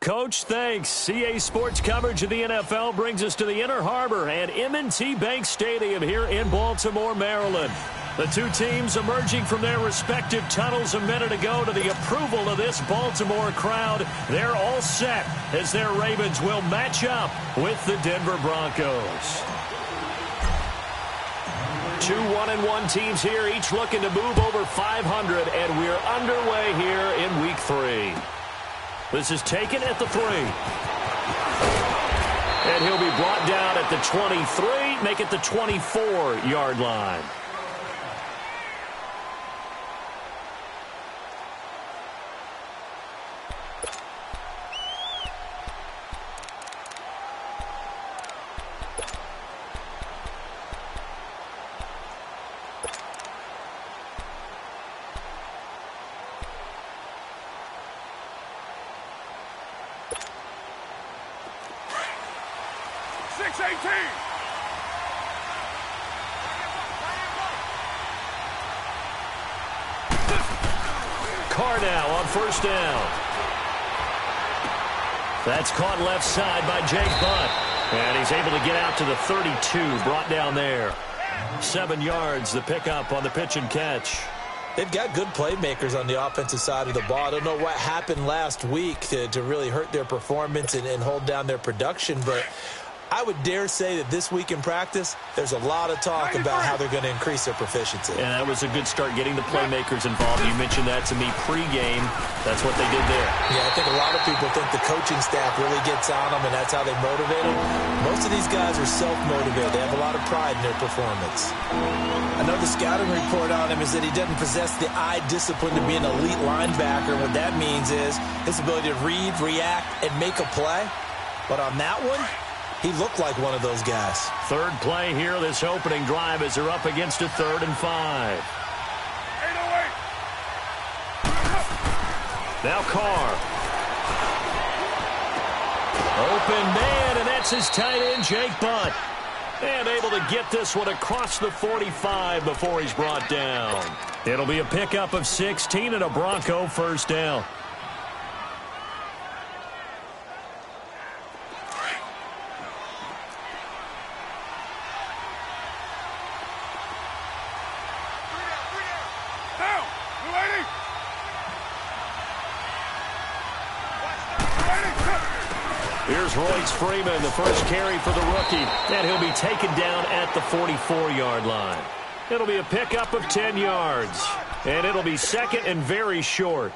Coach, thanks. CA Sports coverage of the NFL brings us to the Inner Harbor and M&T Bank Stadium here in Baltimore, Maryland. The two teams emerging from their respective tunnels a minute ago to the approval of this Baltimore crowd. They're all set as their Ravens will match up with the Denver Broncos. Two 1-1 teams here, each looking to move over 500, and we're underway here in Week 3. This is taken at the 3. And he'll be brought down at the 23, make it the 24-yard line. Now on first down. That's caught left side by Jake Butt. And he's able to get out to the 32, brought down there. 7 yards, the pickup on the pitch and catch. They've got good playmakers on the offensive side of the ball. I don't know what happened last week to really hurt their performance and hold down their production, but I would dare say that this week in practice, there's a lot of talk about how they're going to increase their proficiency. And that was a good start, getting the playmakers involved. You mentioned that to me pregame. That's what they did there. Yeah, I think a lot of people think the coaching staff really gets on them, and that's how they motivate them. Most of these guys are self-motivated. They have a lot of pride in their performance. Another scouting report on him is that he doesn't possess the eye discipline to be an elite linebacker. What that means is his ability to read, react, and make a play. But on that one, he looked like one of those guys. Third play here, this opening drive, as they're up against a 3rd and 5. 808. Now Carr. Open man, and that's his tight end, Jake Butt. And able to get this one across the 45 before he's brought down. It'll be a pickup of 16 and a Bronco first down. Here's Royce Freeman, the first carry for the rookie, and he'll be taken down at the 44-yard line. It'll be a pickup of 10 yards, and it'll be second and very short.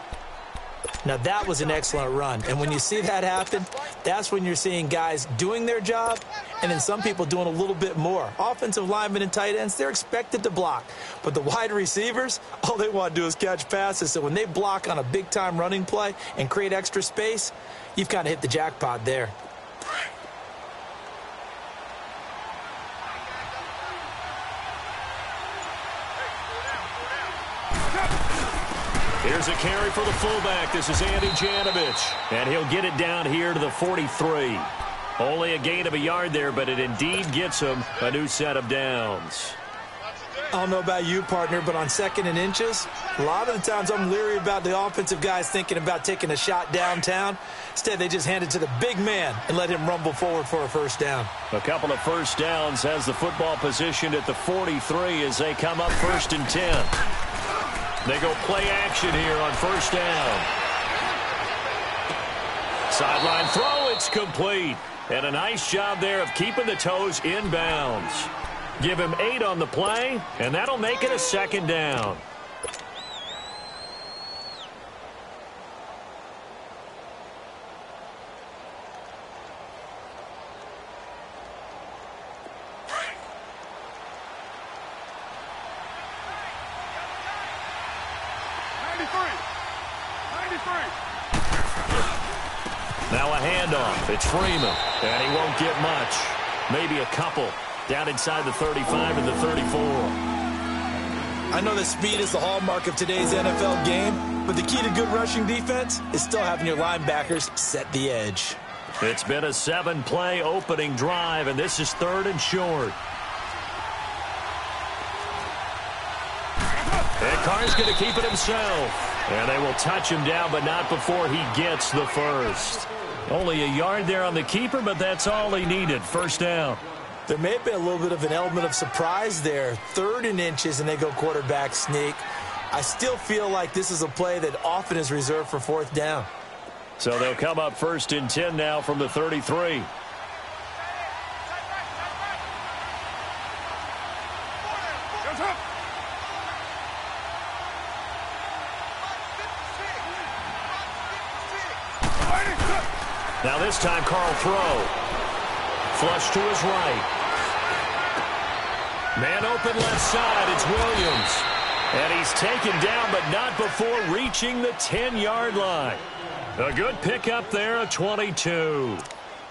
Now, that was an excellent run, and when you see that happen, that's when you're seeing guys doing their job and then some people doing a little bit more. Offensive linemen and tight ends, they're expected to block, but the wide receivers, all they want to do is catch passes. So when they block on a big-time running play and create extra space, you've kind of hit the jackpot there. Here's a carry for the fullback. This is Andy Janovich, and he'll get it down here to the 43. Only a gain of a yard there, but it indeed gets him a new set of downs. I don't know about you, partner, but on 2nd and inches, a lot of the times I'm leery about the offensive guys thinking about taking a shot downtown. Instead, they just hand it to the big man and let him rumble forward for a first down. A couple of first downs has the football positioned at the 43 as they come up 1st and 10. They go play action here on first down. Sideline throw, it's complete. And a nice job there of keeping the toes inbounds. Give him 8 on the play, and that'll make it a 2nd down. Now a handoff. It's Freeman, and he won't get much. Maybe a couple. Down inside the 35 and the 34. I know that speed is the hallmark of today's NFL game, but the key to good rushing defense is still having your linebackers set the edge. It's been a 7-play opening drive, and this is 3rd and short. And Carr's going to keep it himself. And they will touch him down, but not before he gets the first. Only a yard there on the keeper, but that's all he needed. First down. There may have been a little bit of an element of surprise there. 3rd and inches, and they go quarterback sneak. I still feel like this is a play that often is reserved for 4th down. So they'll come up 1st and 10 now from the 33. Now this time, Carl throw. Flush to his right. Man open left side. It's Williams. And he's taken down, but not before reaching the 10-yard line. A good pickup there, a 22.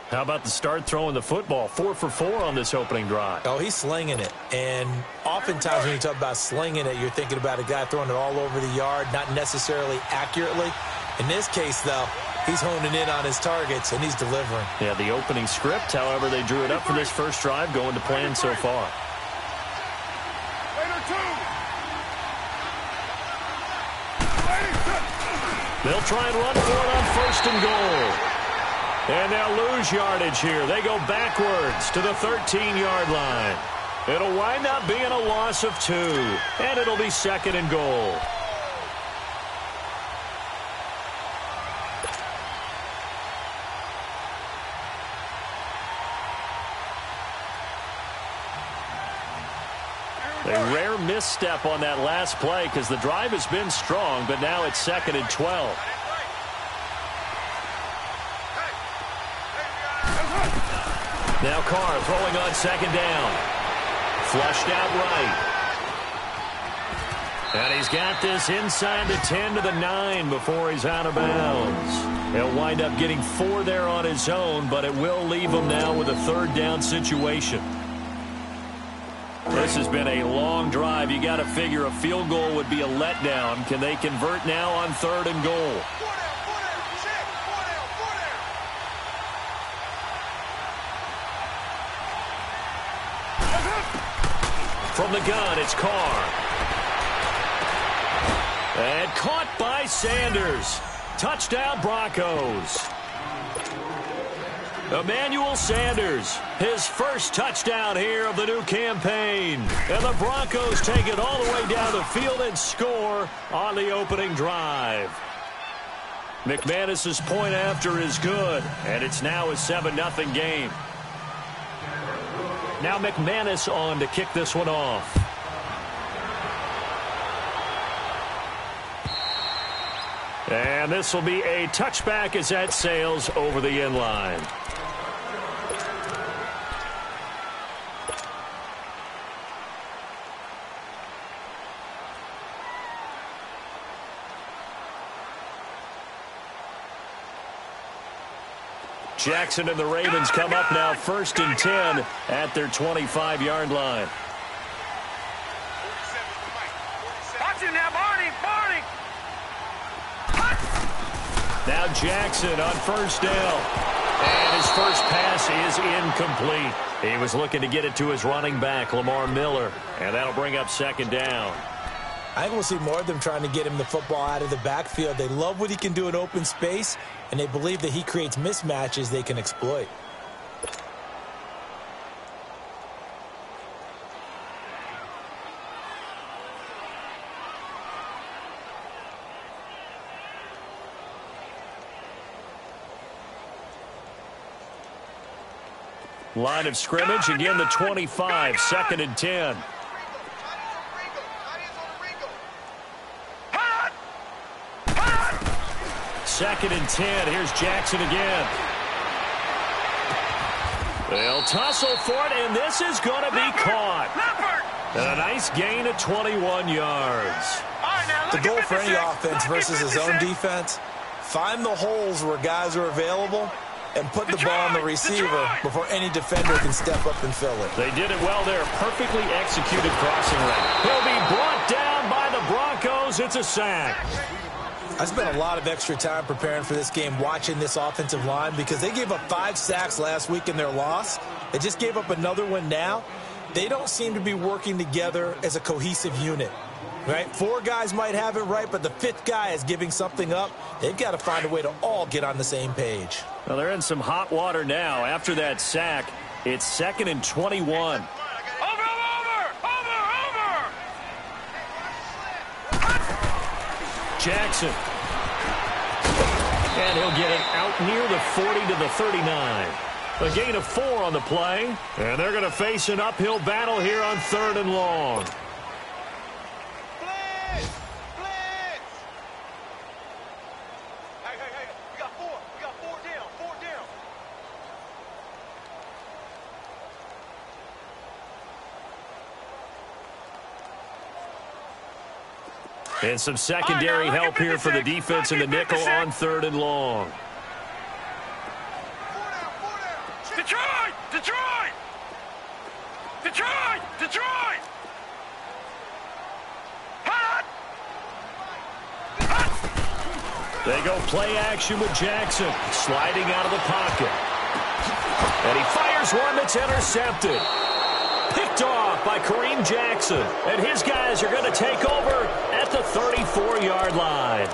How about the start throwing the football? 4 for 4 on this opening drive. Oh, he's slinging it. And oftentimes when you talk about slinging it, you're thinking about a guy throwing it all over the yard, not necessarily accurately. In this case, though, he's honing in on his targets, and he's delivering. Yeah, the opening script, however, they drew it up for this first drive, going to plan so far. They'll try and run for it on 1st and goal. And they'll lose yardage here. They go backwards to the 13-yard line. It'll wind up being a loss of 2, and it'll be 2nd and goal. A rare misstep on that last play because the drive has been strong, but now it's 2nd and 12. Now Carr throwing on 2nd down. Flushed out right. And he's got this inside the 10 to the 9 before he's out of bounds. He'll wind up getting 4 there on his own, but it will leave him now with a 3rd down situation. This has been a long drive. You got to figure a field goal would be a letdown. Can they convert now on 3rd and goal? From the gun, it's Carr. And caught by Sanders. Touchdown, Broncos. Emmanuel Sanders, his first touchdown here of the new campaign. And the Broncos take it all the way down the field and score on the opening drive. McManus's point after is good, and it's now a 7-0 game. Now McManus on to kick this one off. And this will be a touchback as that sails over the end line. Jackson and the Ravens come up now 1st and 10 at their 25-yard line. Watch it now, Barney. Now Jackson on 1st down. And his first pass is incomplete. He was looking to get it to his running back, Lamar Miller. And that'll bring up 2nd down. I think we'll see more of them trying to get him the football out of the backfield. They love what he can do in open space, and they believe that he creates mismatches they can exploit. Line of scrimmage, again the 25, 2nd and 10. Second and 10. Here's Jackson again. They'll tussle for it, and this is going to be caught. And a nice gain of 21 yards. The goal for any offense versus his own defense, find the holes where guys are available and put the ball on the receiver before any defender can step up and fill it. They did it well there. Perfectly executed crossing route. He'll be brought down by the Broncos. It's a sack. I spent a lot of extra time preparing for this game watching this offensive line because they gave up 5 sacks last week in their loss. They just gave up another one now. They don't seem to be working together as a cohesive unit. Right? 4 guys might have it right, but the 5th guy is giving something up. They've got to find a way to all get on the same page. Well, they're in some hot water now. After that sack, it's 2nd and 21. Jackson. And he'll get it out near the 40 to the 39. A gain of 4 on the play. And they're going to face an uphill battle here on 3rd and long. And some secondary help here for the defense in the nickel on 3rd and long. Detroit! Detroit! Detroit! Detroit! Hot! Hot! They go play action with Jackson, sliding out of the pocket. And he fires one that's intercepted. Picked off by Kareem Jackson. And his guys are going to take over at the 34-yard line.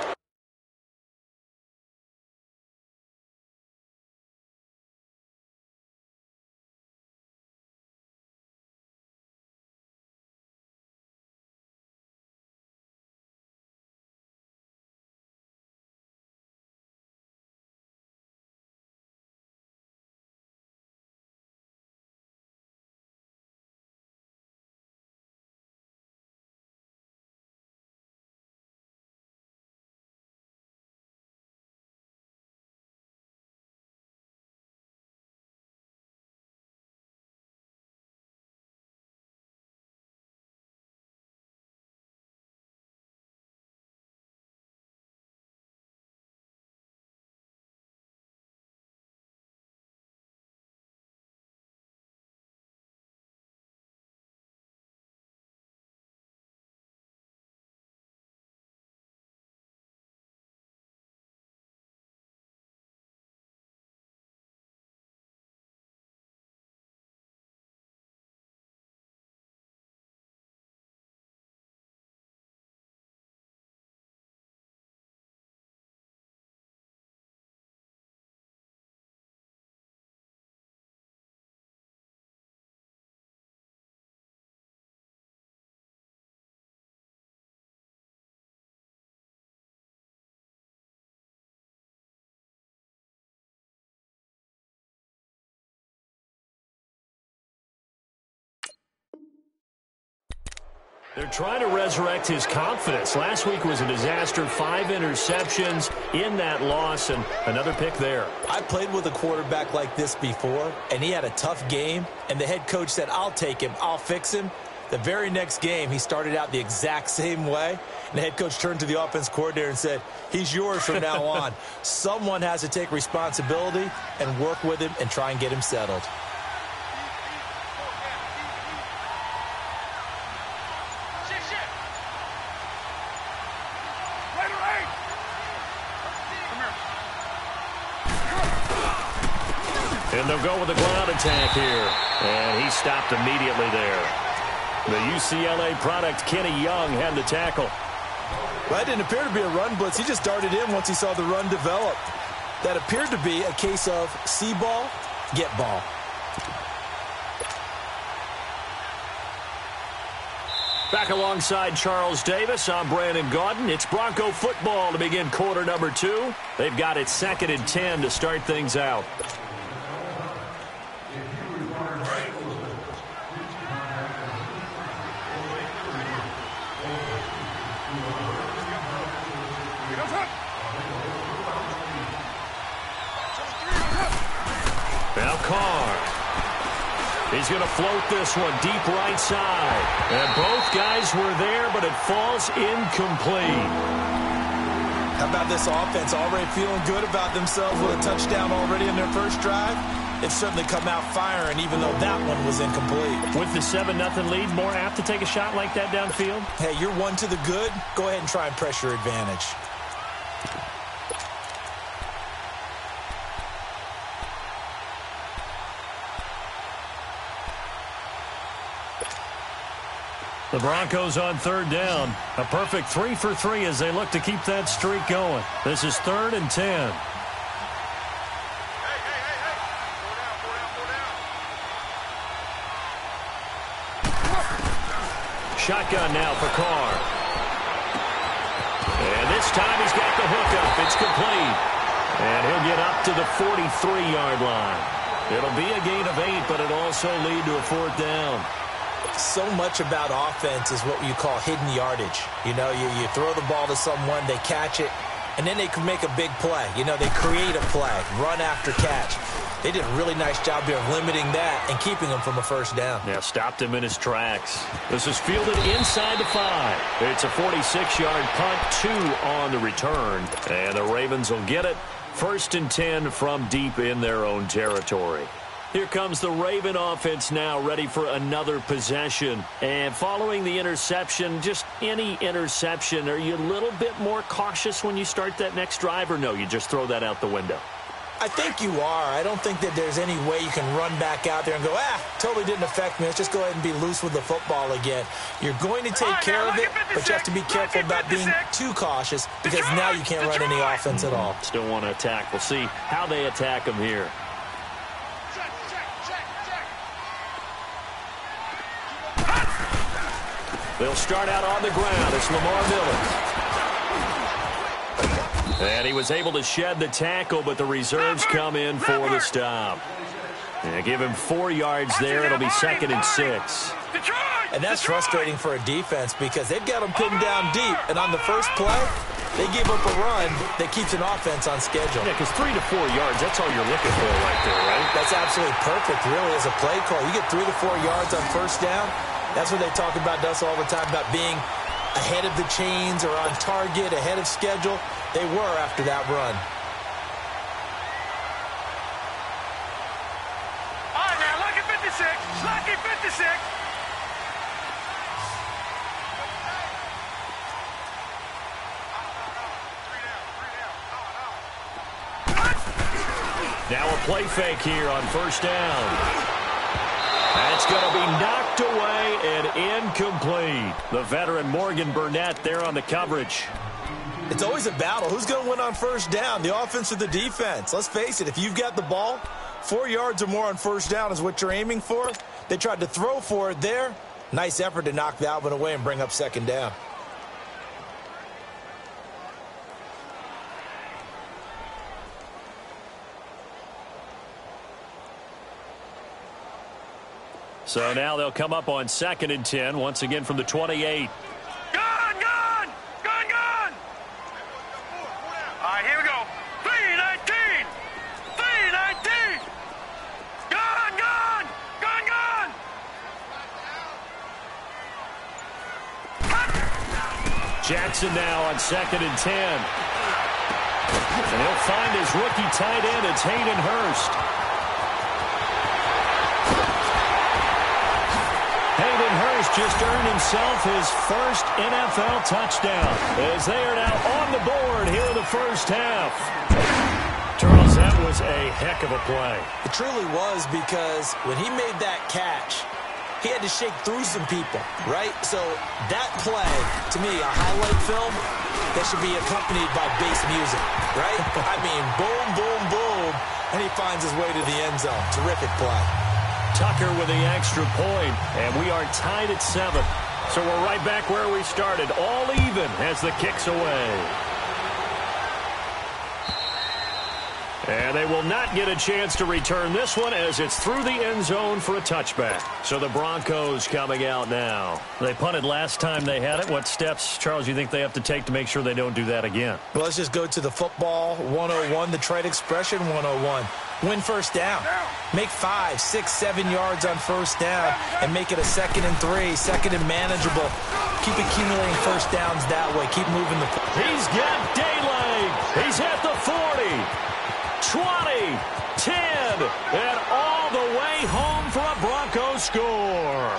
They're trying to resurrect his confidence. Last week was a disaster. 5 interceptions in that loss, and another pick there. I played with a quarterback like this before, and he had a tough game, and the head coach said, I'll take him, I'll fix him. The very next game, he started out the exact same way, and the head coach turned to the offense coordinator and said, he's yours from now on. Someone has to take responsibility and work with him and try and get him settled. And they'll go with a ground attack here. And he stopped immediately there. The UCLA product, Kenny Young, had the tackle. Well, that didn't appear to be a run blitz. He just darted in once he saw the run develop. That appeared to be a case of see ball, get ball. Back alongside Charles Davis, I'm Brandon Gaudin. It's Bronco football to begin quarter number 2. They've got it 2nd and 10 to start things out. Now Carr. He's going to float this one deep right side. And both guys were there, but it falls incomplete. How about this offense already feeling good about themselves with a touchdown already in their first drive? They've certainly come out firing, even though that one was incomplete. With the 7-0 lead, more apt to take a shot like that downfield? Hey, you're one to the good. Go ahead and try and press your advantage. The Broncos on third down. A perfect 3 for 3 as they look to keep that streak going. This is 3rd and 10. Shotgun now for Carr. And this time he's got the hookup. It's complete. And he'll get up to the 43-yard line. It'll be a gain of 8, but it'll also lead to a 4th down. So much about offense is what you call hidden yardage. You know, you throw the ball to someone, they catch it, and then they can make a big play. You know, they create a play, run after catch. They did a really nice job here of limiting that and keeping him from a first down. Yeah, stopped him in his tracks. This is fielded inside the 5. It's a 46-yard punt, 2 on the return. And the Ravens will get it. 1st and 10 from deep in their own territory. Here comes the Raven offense now, ready for another possession. And following the interception, just any interception, are you a little bit more cautious when you start that next drive, or no, you just throw that out the window? I think you are. I don't think that there's any way you can run back out there and go, totally didn't affect me. Let's just go ahead and be loose with the football again. You're going to take care of it, but you have to be careful about being too cautious because now you can't run any offense at all. Still want to attack. We'll see how they attack them here. They'll start out on the ground. It's Lamar Miller. And he was able to shed the tackle, but the reserves come in for the stop. And give him 4 yards there. It'll be 2nd and 6. And that's frustrating for a defense because they've got them pinned down deep. And on the first play, they give up a run that keeps an offense on schedule. Yeah, because 3 to 4 yards, that's all you're looking for right there, right? That's absolutely perfect, really, as a play call. You get 3 to 4 yards on first down. That's what they talk about us all the time, about being ahead of the chains or on target, ahead of schedule. They were after that run. All right, now, lucky 56. Lucky 56. Now a play fake here on first down. That's going to be knocked away and incomplete. The veteran Morgan Burnett there on the coverage. It's always a battle. Who's going to win on first down, the offense or the defense? Let's face it, if you've got the ball, 4 yards or more on first down is what you're aiming for. They tried to throw for it there. Nice effort to knock that one away and bring up 2nd down. So now they'll come up on 2nd and 10, once again from the 28. Gun, gun! Gun, gun! All right, here we go. 3-19! 3-19! Gun, gun! Gun, gun! Jackson now on 2nd and 10. And he'll find his rookie tight end. It's Hayden Hurst. Hayden Hurst just earned himself his first NFL touchdown as they are now on the board here in the first half. Charles, that was a heck of a play. It truly was, because when he made that catch, he had to shake through some people, right? So that play, to me, a highlight film that should be accompanied by bass music, right? I mean, boom, boom, boom, and he finds his way to the end zone. Terrific play. Tucker with the extra point, and we are tied at 7. So we're right back where we started, all even as the kick's away. And they will not get a chance to return this one as it's through the end zone for a touchback. So the Broncos coming out now. They punted last time they had it. What steps, Charles, you think they have to take to make sure they don't do that again? Well, let's just go to the football 101, the trade expression 101. Win first down. Make 5, 6, 7 yards on first down and make it a 2nd and 3, 2nd and manageable. Keep accumulating first downs that way. Keep moving the ball. He's got daylight. He's at the 40. 20, 10, and all the way home for a Broncos score.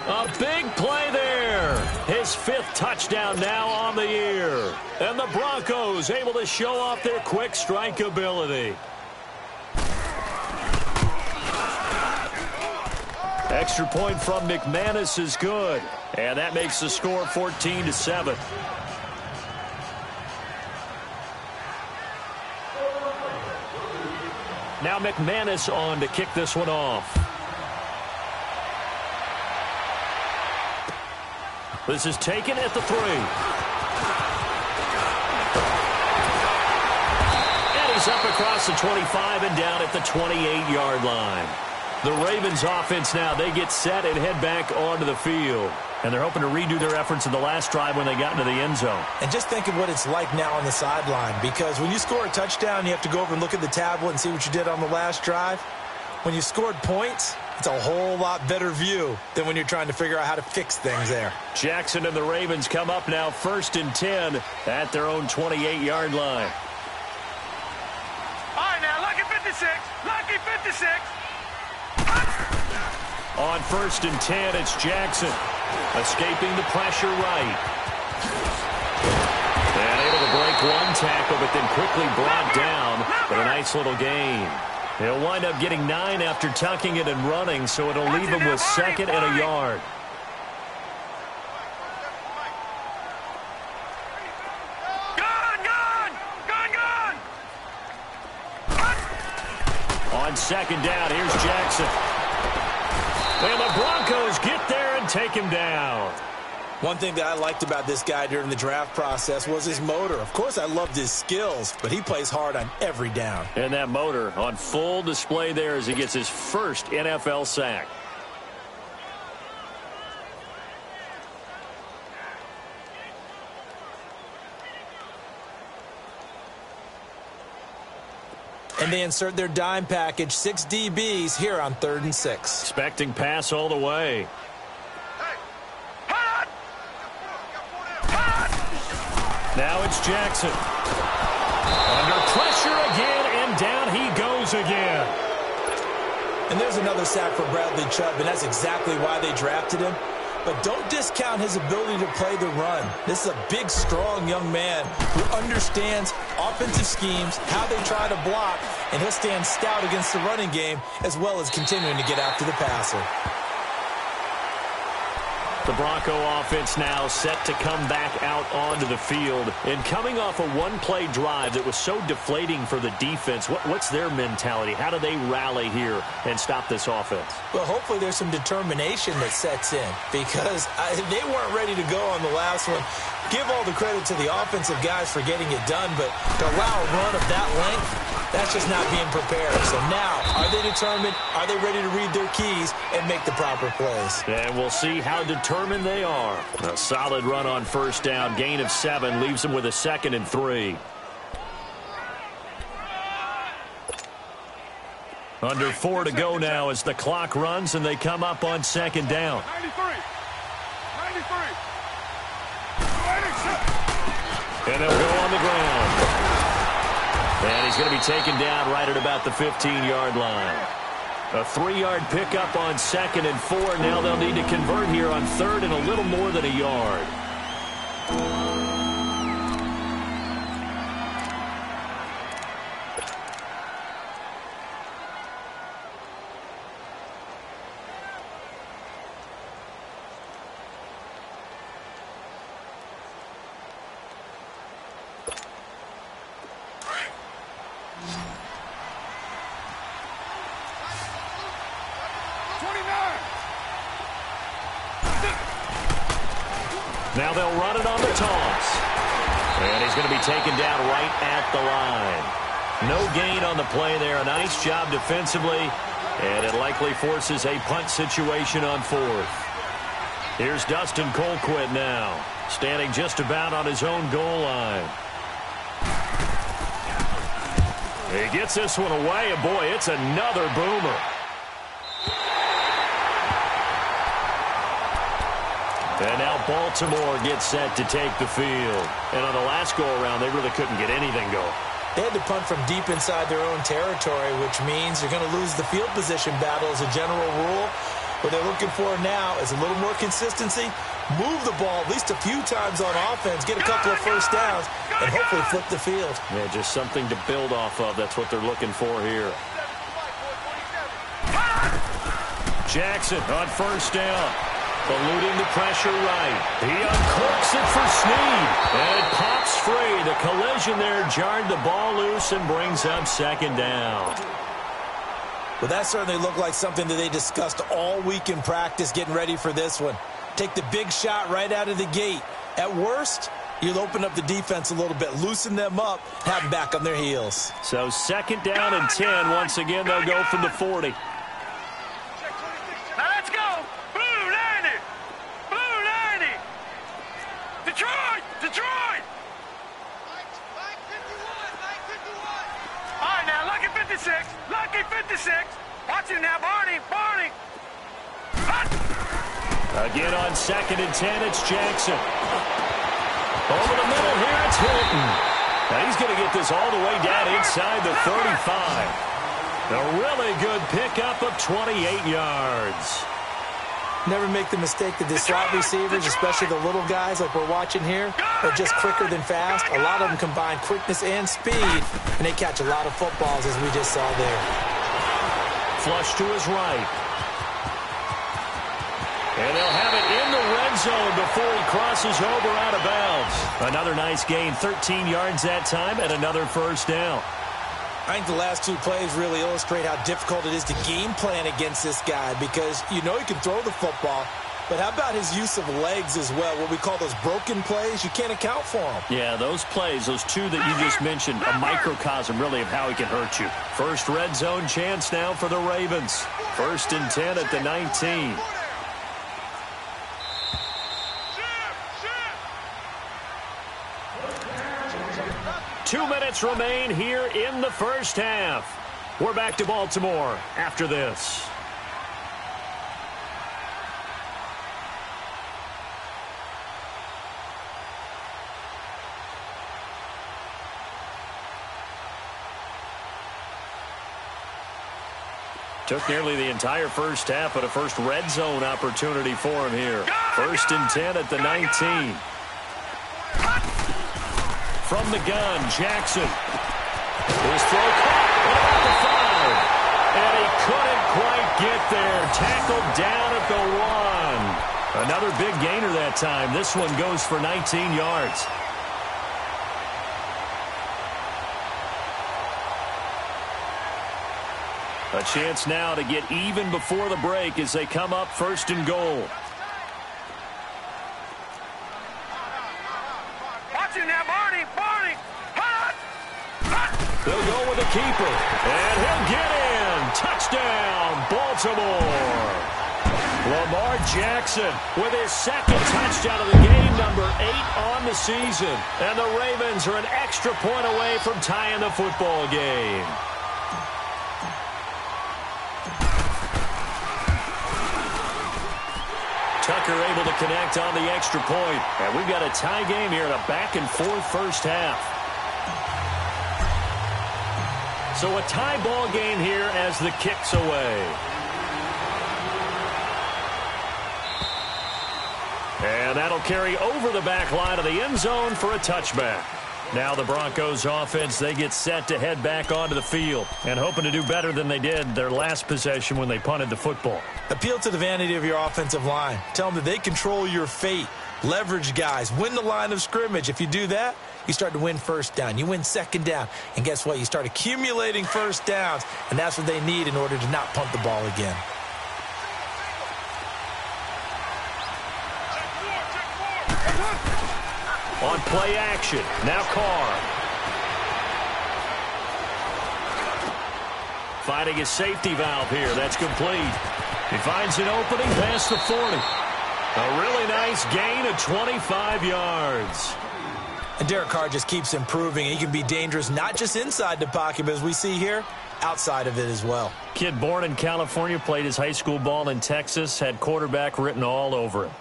A big play there. His 5th touchdown now on the year. And the Broncos able to show off their quick strike ability. Extra point from McManus is good. And that makes the score 14-7. Now McManus on to kick this one off. This is taken at the 3. And he's up across the 25 and down at the 28-yard line. The Ravens offense now, they get set and head back onto the field. And they're hoping to redo their efforts in the last drive when they got into the end zone. And just think of what it's like now on the sideline, because when you score a touchdown, you have to go over and look at the tablet and see what you did on the last drive. When you scored points, it's a whole lot better view than when you're trying to figure out how to fix things there. Jackson and the Ravens come up now 1st and 10 at their own 28-yard line. All right, now, lucky 56. Lucky 56. On 1st and 10, it's Jackson. Escaping the pressure right. And able to break one tackle, but then quickly brought down. But a nice little gain. He'll wind up getting 9 after tucking it and running, so it'll leave him with 2nd and a yard. On 2nd down, here's Jackson. And the Broncos get there and take him down. One thing that I liked about this guy during the draft process was his motor. Of course, I loved his skills, but he plays hard on every down. And that motor on full display there as he gets his first NFL sack. And they insert their dime package, 6 DBs here on 3rd and 6. Expecting pass all the way. Now it's Jackson. Under pressure again, and down he goes again. And there's another sack for Bradley Chubb, and that's exactly why they drafted him. But don't discount his ability to play the run. This is a big, strong young man who understands offensive schemes, how they try to block, and he'll stand stout against the running game as well as continuing to get after the passer. The Bronco offense now set to come back out onto the field. And coming off a one-play drive that was so deflating for the defense, what's their mentality? How do they rally here and stop this offense? Well, hopefully there's some determination that sets in, because they weren't ready to go on the last one. Give all the credit to the offensive guys for getting it done, but to allow a run of that length, that's just not being prepared. So now, are they determined? Are they ready to read their keys and make the proper plays? And we'll see how determined they are. A solid run on 1st down. Gain of 7 leaves them with a 2nd and 3. Under 4 to go now as the clock runs and they come up on 2nd down. 93. And they'll go on the ground. And he's going to be taken down right at about the 15-yard line. A 3-yard pickup on 2nd and 4. Now they'll need to convert here on 3rd and a little more than a yard. Now they'll run it on the toss. And he's going to be taken down right at the line. No gain on the play there. A nice job defensively. And it likely forces a punt situation on 4th. Here's Dustin Colquitt now, standing just about on his own goal line. He gets this one away, and boy, it's another boomer. And now Baltimore gets set to take the field. And on the last go-around, they really couldn't get anything going. They had to punt from deep inside their own territory, which means you're going to lose the field position battle as a general rule. What they're looking for now is a little more consistency, move the ball at least a few times on offense, get a couple of 1st downs, and hopefully flip the field. Yeah, just something to build off of. That's what they're looking for here. Jackson on first down. Eluding the pressure right. He uncorks it for Snead. And it pops free. The collision there jarred the ball loose and brings up second down. Well, that certainly looked like something that they discussed all week in practice getting ready for this one. Take the big shot right out of the gate. At worst, you'll open up the defense a little bit, loosen them up, have them back on their heels. So second down and 10. Once again, they'll go from the 40. Now let's go. Blue 90. Blue 90. Detroit. Detroit. Like 51. Like 51. All right, now, lucky 56. Lucky 56. Watch it now, Barney. Barney. Hot. Again on second and 10, it's Jackson. Over the middle here, it's Hilton. Now he's going to get this all the way down inside the 35. A really good pickup of 28 yards. Never make the mistake that the slot receivers, especially the little guys like we're watching here, are just quicker than fast. A lot of them combine quickness and speed, and they catch a lot of footballs, as we just saw there. Flush to his right. And they'll have it in the red zone before he crosses over out of bounds. Another nice gain, 13 yards that time, and another first down. I think the last two plays really illustrate how difficult it is to game plan against this guy, because you know he can throw the football, but how about his use of legs as well? What we call those broken plays, you can't account for them. Yeah, those plays, those two that you just mentioned, a microcosm really of how he can hurt you. First red zone chance now for the Ravens. First and 10 at the 19. 2 minutes remain here in the first half. We're back to Baltimore after this. Took nearly the entire first half, but a first red zone opportunity for him here. First and 10 at the 19. From the gun, Jackson. His throw caught at the 5. And he couldn't quite get there. Tackled down at the 1. Another big gainer that time. This one goes for 19 yards. A chance now to get even before the break as they come up first and goal. They'll go with the keeper, and he'll get in. Touchdown, Baltimore. Lamar Jackson with his second touchdown of the game, number 8 on the season. And the Ravens are an extra point away from tying the football game. Tucker able to connect on the extra point. And we've got a tie game here in a back-and-forth first half. So a tie ball game here as the kick's away. And that'll carry over the back line of the end zone for a touchback. Now the Broncos offense, they get set to head back onto the field and hoping to do better than they did their last possession when they punted the football. Appeal to the vanity of your offensive line. Tell them that they control your fate. Leverage guys. Win the line of scrimmage. If you do that, you start to win first down. You win second down. And guess what? You start accumulating first downs. And that's what they need in order to not punt the ball again. On play action. Now Carr. Finding his safety valve here. That's complete. He finds an opening past the 40. A really nice gain of 25 yards. And Derek Carr just keeps improving. He can be dangerous not just inside the pocket, but as we see here, outside of it as well. Kid born in California, played his high school ball in Texas, had quarterback written all over him.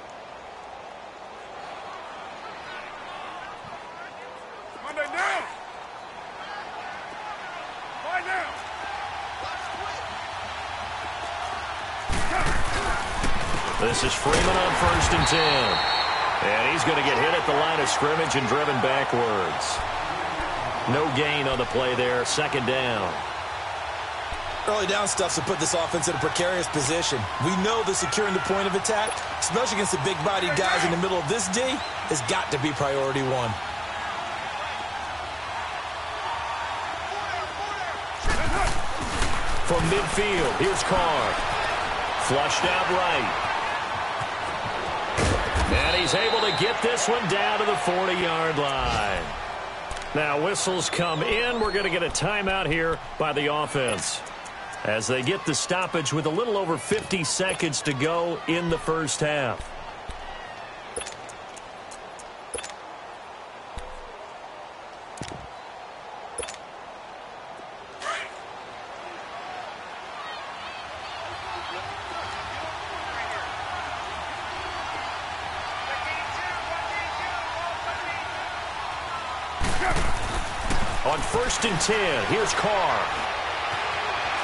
This is Freeman on first and 10. And he's going to get hit at the line of scrimmage and driven backwards. No gain on the play there. Second down. Early down stuffs will put this offense in a precarious position. We know that securing the point of attack, especially against the big-bodied guys in the middle of this D, has got to be priority one. From midfield, here's Carr. Flushed out right. And he's able to get this one down to the 40-yard line. Now whistles come in. We're going to get a timeout here by the offense, as they get the stoppage with a little over 50 seconds to go in the first half. On 1st and 10, here's Carr.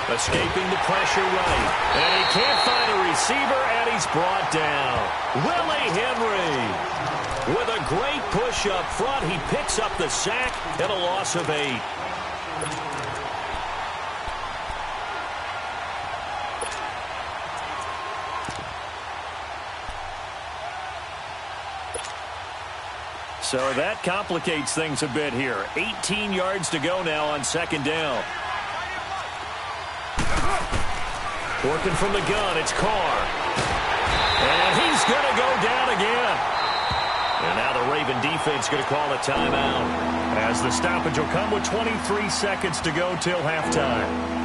Escaping the pressure right. And he can't find a receiver, and he's brought down. Willie Henry. With a great push up front, he picks up the sack and a loss of 8. So that complicates things a bit here. 18 yards to go now on 2nd down. Working from the gun, it's Carr. And he's going to go down again. And now the Raven defense going to call a timeout, as the stoppage will come with 23 seconds to go till halftime.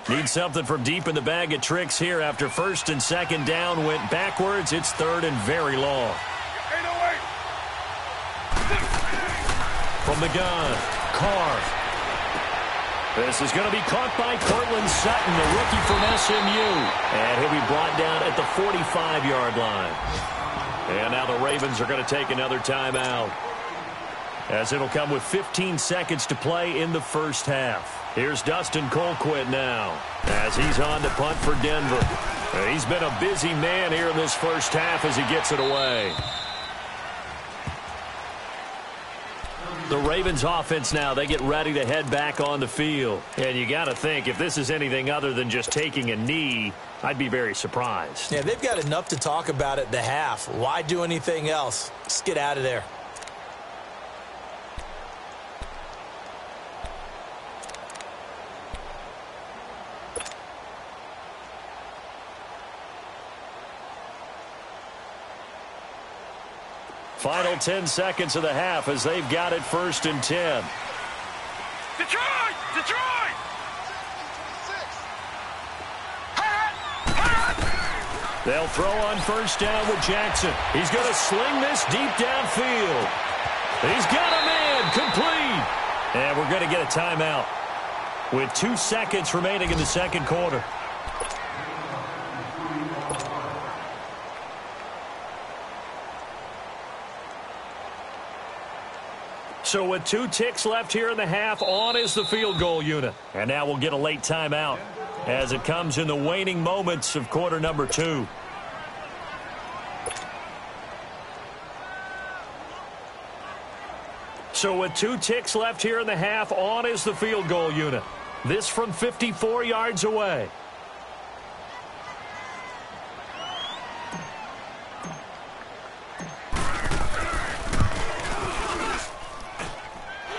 Need something from deep in the bag of tricks here after 1st and 2nd down went backwards. It's 3rd and very long. From the gun, Carr. This is going to be caught by Cortland Sutton, the rookie from SMU. And he'll be brought down at the 45-yard line. And now the Ravens are going to take another timeout, as it'll come with 15 seconds to play in the first half. Here's Dustin Colquitt now, as he's on to punt for Denver. He's been a busy man here in this first half as he gets it away. The Ravens offense now, they get ready to head back on the field. And you got to think, if this is anything other than just taking a knee, I'd be very surprised. Yeah, they've got enough to talk about at the half. Why do anything else? Just get out of there. Final 10 seconds of the half as they've got it 1st and 10. Detroit! Detroit! They'll throw on 1st down with Jackson. He's going to sling this deep downfield. He's got a man complete. And we're going to get a timeout with 2 seconds remaining in the 2nd quarter. So with 2 ticks left here in the half, on is the field goal unit. And now we'll get a late timeout as it comes in the waning moments of quarter number 2. So with 2 ticks left here in the half, on is the field goal unit. This from 54 yards away.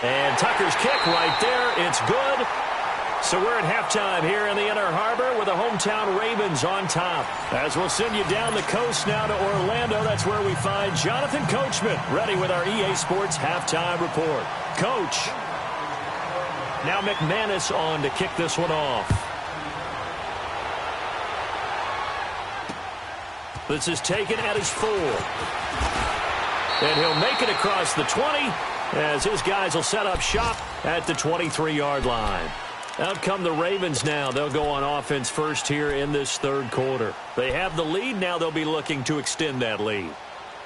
And Tucker's kick right there. It's good. So we're at halftime here in the Inner Harbor with the hometown Ravens on top. As we'll send you down the coast now to Orlando, that's where we find Jonathan Coachman ready with our EA Sports halftime report. Coach. Now McManus on to kick this one off. This is taken at his 4. And he'll make it across the 20 as his guys will set up shop at the 23-yard line. Out come the Ravens now. They'll go on offense first here in this 3rd quarter. They have the lead. Now they'll be looking to extend that lead.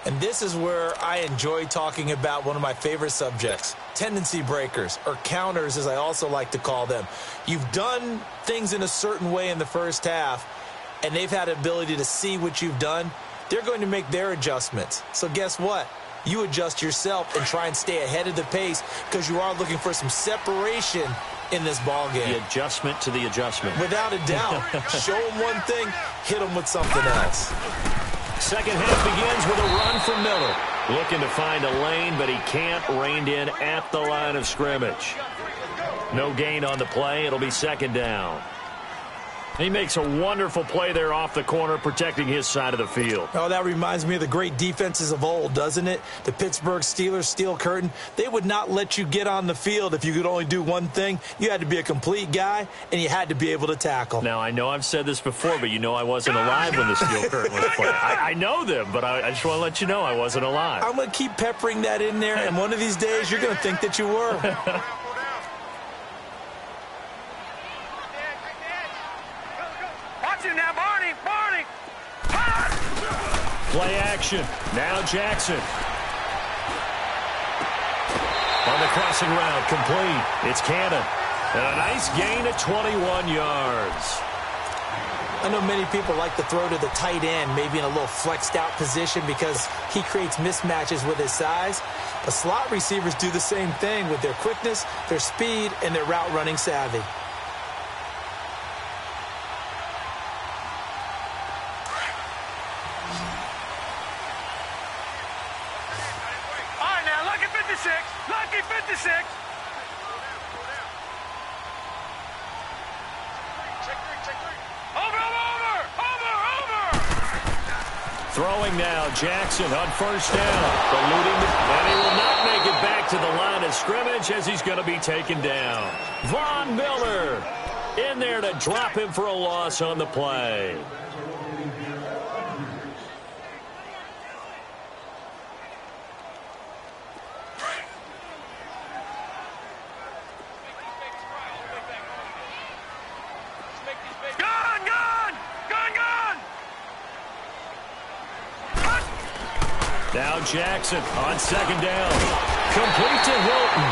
And this is where I enjoy talking about one of my favorite subjects, tendency breakers, or counters as I also like to call them. You've done things in a certain way in the first half, and they've had the ability to see what you've done. They're going to make their adjustments. So guess what? You adjust yourself and try and stay ahead of the pace because you are looking for some separation in this ball game. The adjustment to the adjustment. Without a doubt. Show them one thing, hit them with something else. Second half begins with a run from Miller. Looking to find a lane, but he can't. Reined in at the line of scrimmage. No gain on the play. It'll be second down. He makes a wonderful play there off the corner, protecting his side of the field. Oh, that reminds me of the great defenses of old, doesn't it? The Pittsburgh Steelers steel curtain. They would not let you get on the field if you could only do one thing. You had to be a complete guy, and you had to be able to tackle. Now, I know I've said this before, but you know I wasn't alive when the steel curtain was played. I know them, but I just want to let you know I wasn't alive. I'm going to keep peppering that in there, and one of these days you're going to think that you were. Play action. Now Jackson. On the crossing route, complete. It's Cannon. And a nice gain at 21 yards. I know many people like to throw to the tight end, maybe in a little flexed out position because he creates mismatches with his size. But slot receivers do the same thing with their quickness, their speed, and their route running savvy. Lucky 56. Over. Throwing now, Jackson on first down. Eluding, and he will not make it back to the line of scrimmage as he's going to be taken down. Von Miller in there to drop him for a loss on the play. Now Jackson on second down. Complete to Hilton.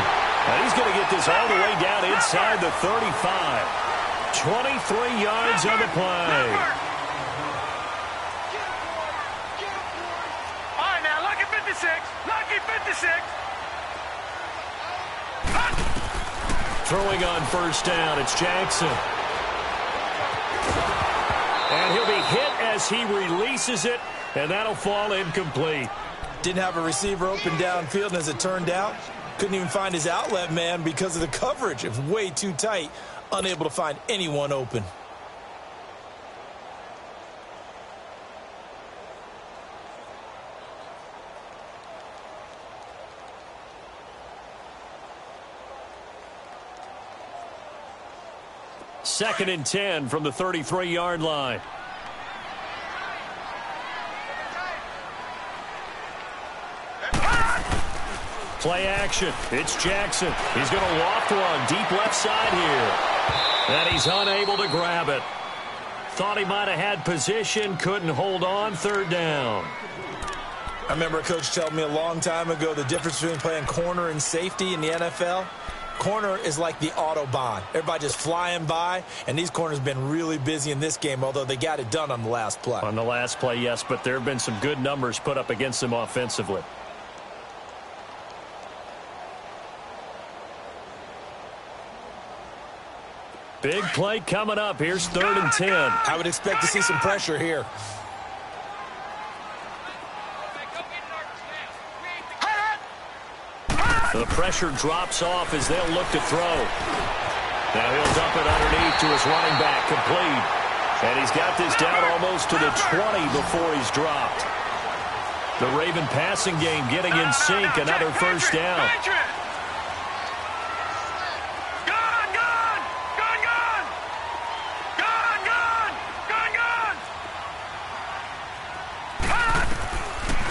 And he's going to get this all the way down inside the 35. 23 yards on the play. All right, now, lucky 56. Lucky 56. Throwing on first down, it's Jackson. And he'll be hit as he releases it, and that'll fall incomplete. Didn't have a receiver open downfield, and as it turned out, couldn't even find his outlet man because of the coverage. It was way too tight, unable to find anyone open. Second and 10 from the 33-yard line. Play action. It's Jackson. He's going to loft one deep left side here. And he's unable to grab it. Thought he might have had position, couldn't hold on. Third down. I remember a coach telling me a long time ago the difference between playing corner and safety in the NFL. Corner is like the Autobahn. Everybody just flying by, and these corners have been really busy in this game, although they got it done on the last play. On the last play, yes, but there have been some good numbers put up against them offensively. Big play coming up. Here's 3rd and 10. I would expect to see some pressure here. The pressure drops off as they'll look to throw. Now he'll dump it underneath to his running back, complete. And he's got this down almost to the 20 before he's dropped. The Raven passing game getting in sync, another first down.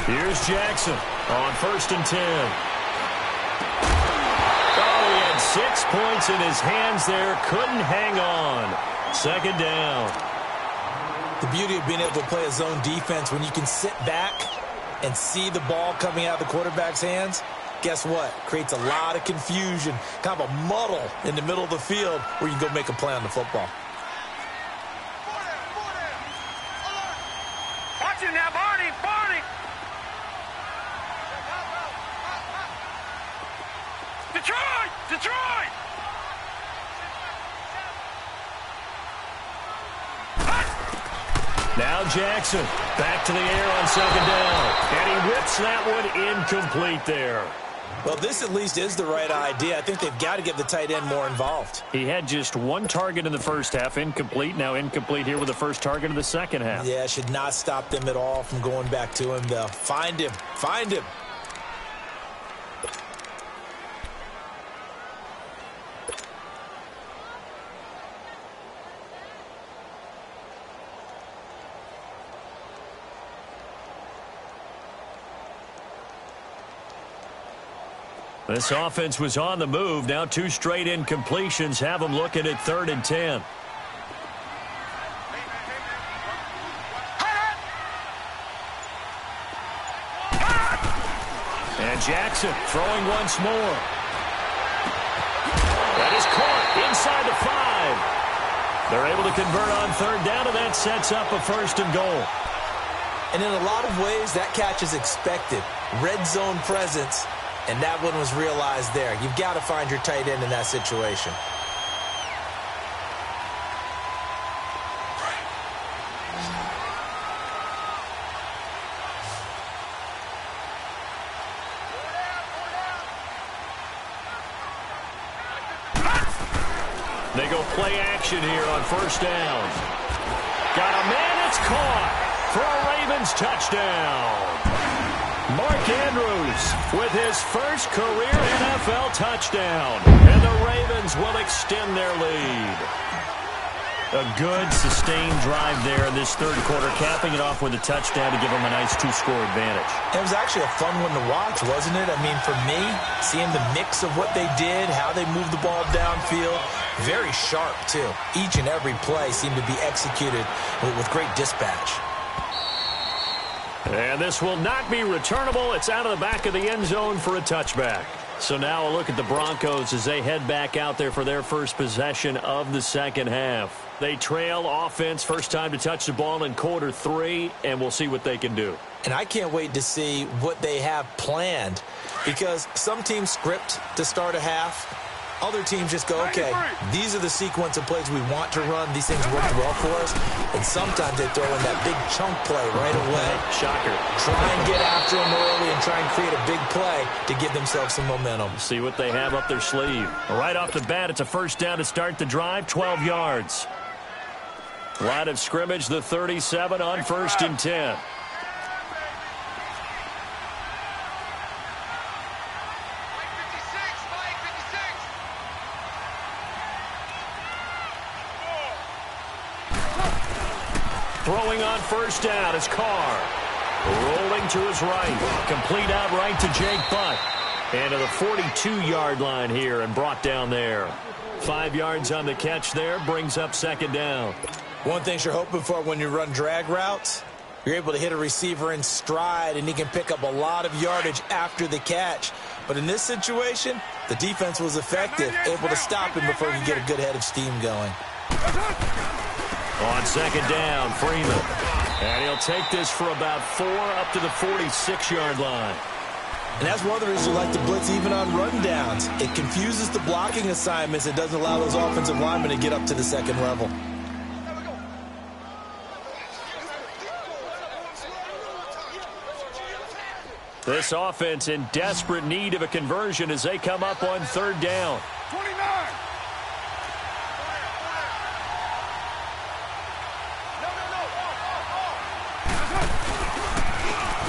Here's Jackson on 1st and 10. Oh, he had 6 points in his hands there. Couldn't hang on. Second down. The beauty of being able to play a zone defense when you can sit back and see the ball coming out of the quarterback's hands, guess what? Creates a lot of confusion, kind of a muddle in the middle of the field where you can go make a play on the football. Watch it now, Barney, Barney. Detroit, Detroit. Now Jackson back to the air on second down. And he whips that one incomplete there. Well, this at least is the right idea. I think they've got to get the tight end more involved. He had just one target in the first half, incomplete. Now incomplete here with the first target of the second half. Yeah, should not stop them at all from going back to him, though. Find him. Find him. This offense was on the move. Now 2 straight incompletions have them looking at 3rd and 10. And Jackson throwing once more. That is caught inside the 5. They're able to convert on 3rd down, and that sets up a 1st and goal. And in a lot of ways, that catch is expected. Red zone presence. And that one was realized there. You've got to find your tight end in that situation. They go play action here on 1st down. Got a man, it's caught for a Ravens touchdown. Mark Andrews with his first career NFL touchdown. And the Ravens will extend their lead. A good, sustained drive there in this 3rd quarter, capping it off with a touchdown to give them a nice 2-score advantage. It was actually a fun one to watch, wasn't it? I mean, for me, seeing the mix of what they did, how they moved the ball downfield, very sharp, too. Each and every play seemed to be executed with great dispatch. And this will not be returnable. It's out of the back of the end zone for a touchback. So now a look at the Broncos as they head back out there for their first possession of the second half. They trail offense, first time to touch the ball in quarter 3, and we'll see what they can do. And I can't wait to see what they have planned, because some teams script to start a half. Other teams just go, okay, these are the sequence of plays we want to run. These things work well for us. And sometimes they throw in that big chunk play right away. Shocker. Try and get after them early and try and create a big play to give themselves some momentum. See what they have up their sleeve. Right off the bat, it's a 1st down to start the drive, 12 yards. Line of scrimmage, the 37 on 1st and 10. Throwing on 1st down is Carr. Rolling to his right. Complete out right to Jake Butt. And to the 42-yard line here and brought down there. 5 yards on the catch there. Brings up 2nd down. One thing you're hoping for when you run drag routes, you're able to hit a receiver in stride, and he can pick up a lot of yardage after the catch. But in this situation, the defense was effective, able to stop him before he could get a good head of steam going. On 2nd down, Freeman. And he'll take this for about 4 up to the 46-yard line. And that's one of the reasons you like to blitz even on rundowns. It confuses the blocking assignments. It doesn't allow those offensive linemen to get up to the 2nd level. This offense in desperate need of a conversion as they come up on 3rd down. 29.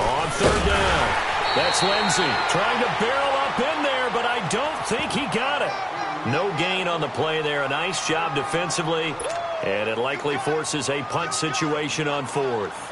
On 3rd down, that's Lindsey trying to barrel up in there, but I don't think he got it. No gain on the play there. A nice job defensively, and it likely forces a punt situation on 4th.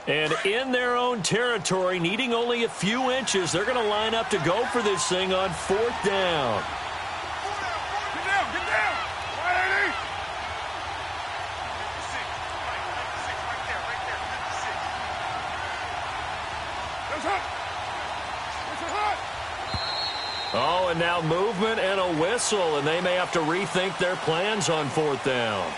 And in their own territory, needing only a few inches, they're going to line up to go for this thing on 4th down. Get down, get down. 180. Oh, and now movement and a whistle, and they may have to rethink their plans on 4th down.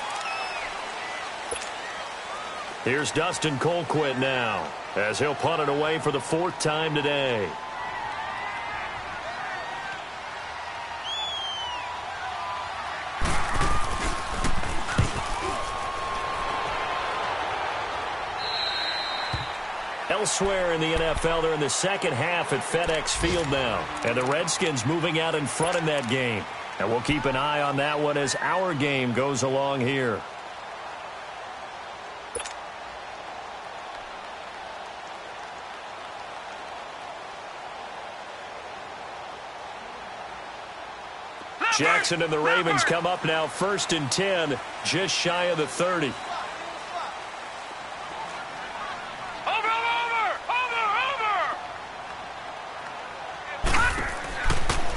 Here's Dustin Colquitt now, as he'll punt it away for the 4th time today. Elsewhere in the NFL, they're in the second half at FedEx Field now. And the Redskins moving out in front in that game. And we'll keep an eye on that one as our game goes along here. Jackson and the Ravens come up now 1st and 10, just shy of the 30.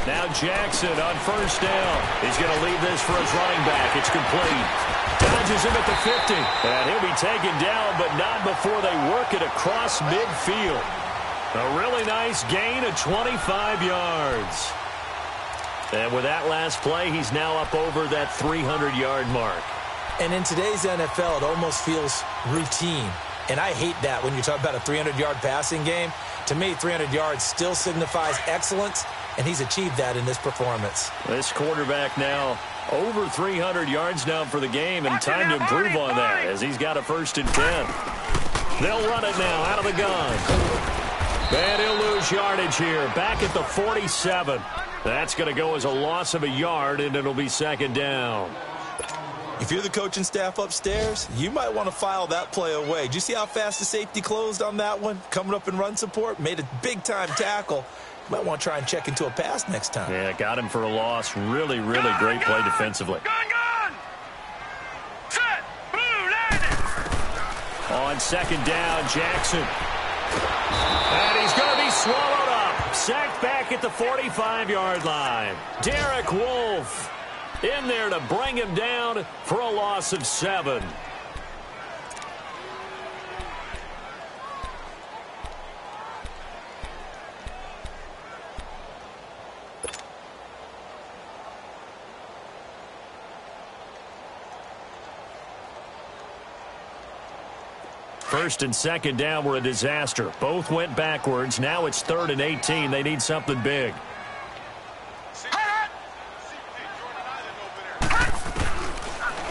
Now Jackson on 1st down. He's going to leave this for his running back. It's complete. Dodges him at the 50. And he'll be taken down, but not before they work it across midfield. A really nice gain of 25 yards. And with that last play, he's now up over that 300-yard mark. And in today's NFL, it almost feels routine. And I hate that when you talk about a 300-yard passing game. To me, 300 yards still signifies excellence, and he's achieved that in this performance. This quarterback now over 300 yards now for the game, and time to improve on that as he's got a 1st and 10. They'll run it now out of the gun. And he'll lose yardage here, back at the 47. That's going to go as a loss of a yard, and it'll be 2nd down. If you're the coaching staff upstairs, you might want to file that play away. Did you see how fast the safety closed on that one? Coming up in run support, made a big-time tackle. You might want to try and check into a pass next time. Yeah, got him for a loss. Really, really great play defensively. Gun! Set! Blue, landing! On 2nd down, Jackson. And he's going to be swallowed up. Sacked back at the 45-yard line. Derek Wolfe in there to bring him down for a loss of 7. First and 2nd down were a disaster. Both went backwards. Now it's 3rd and 18. They need something big.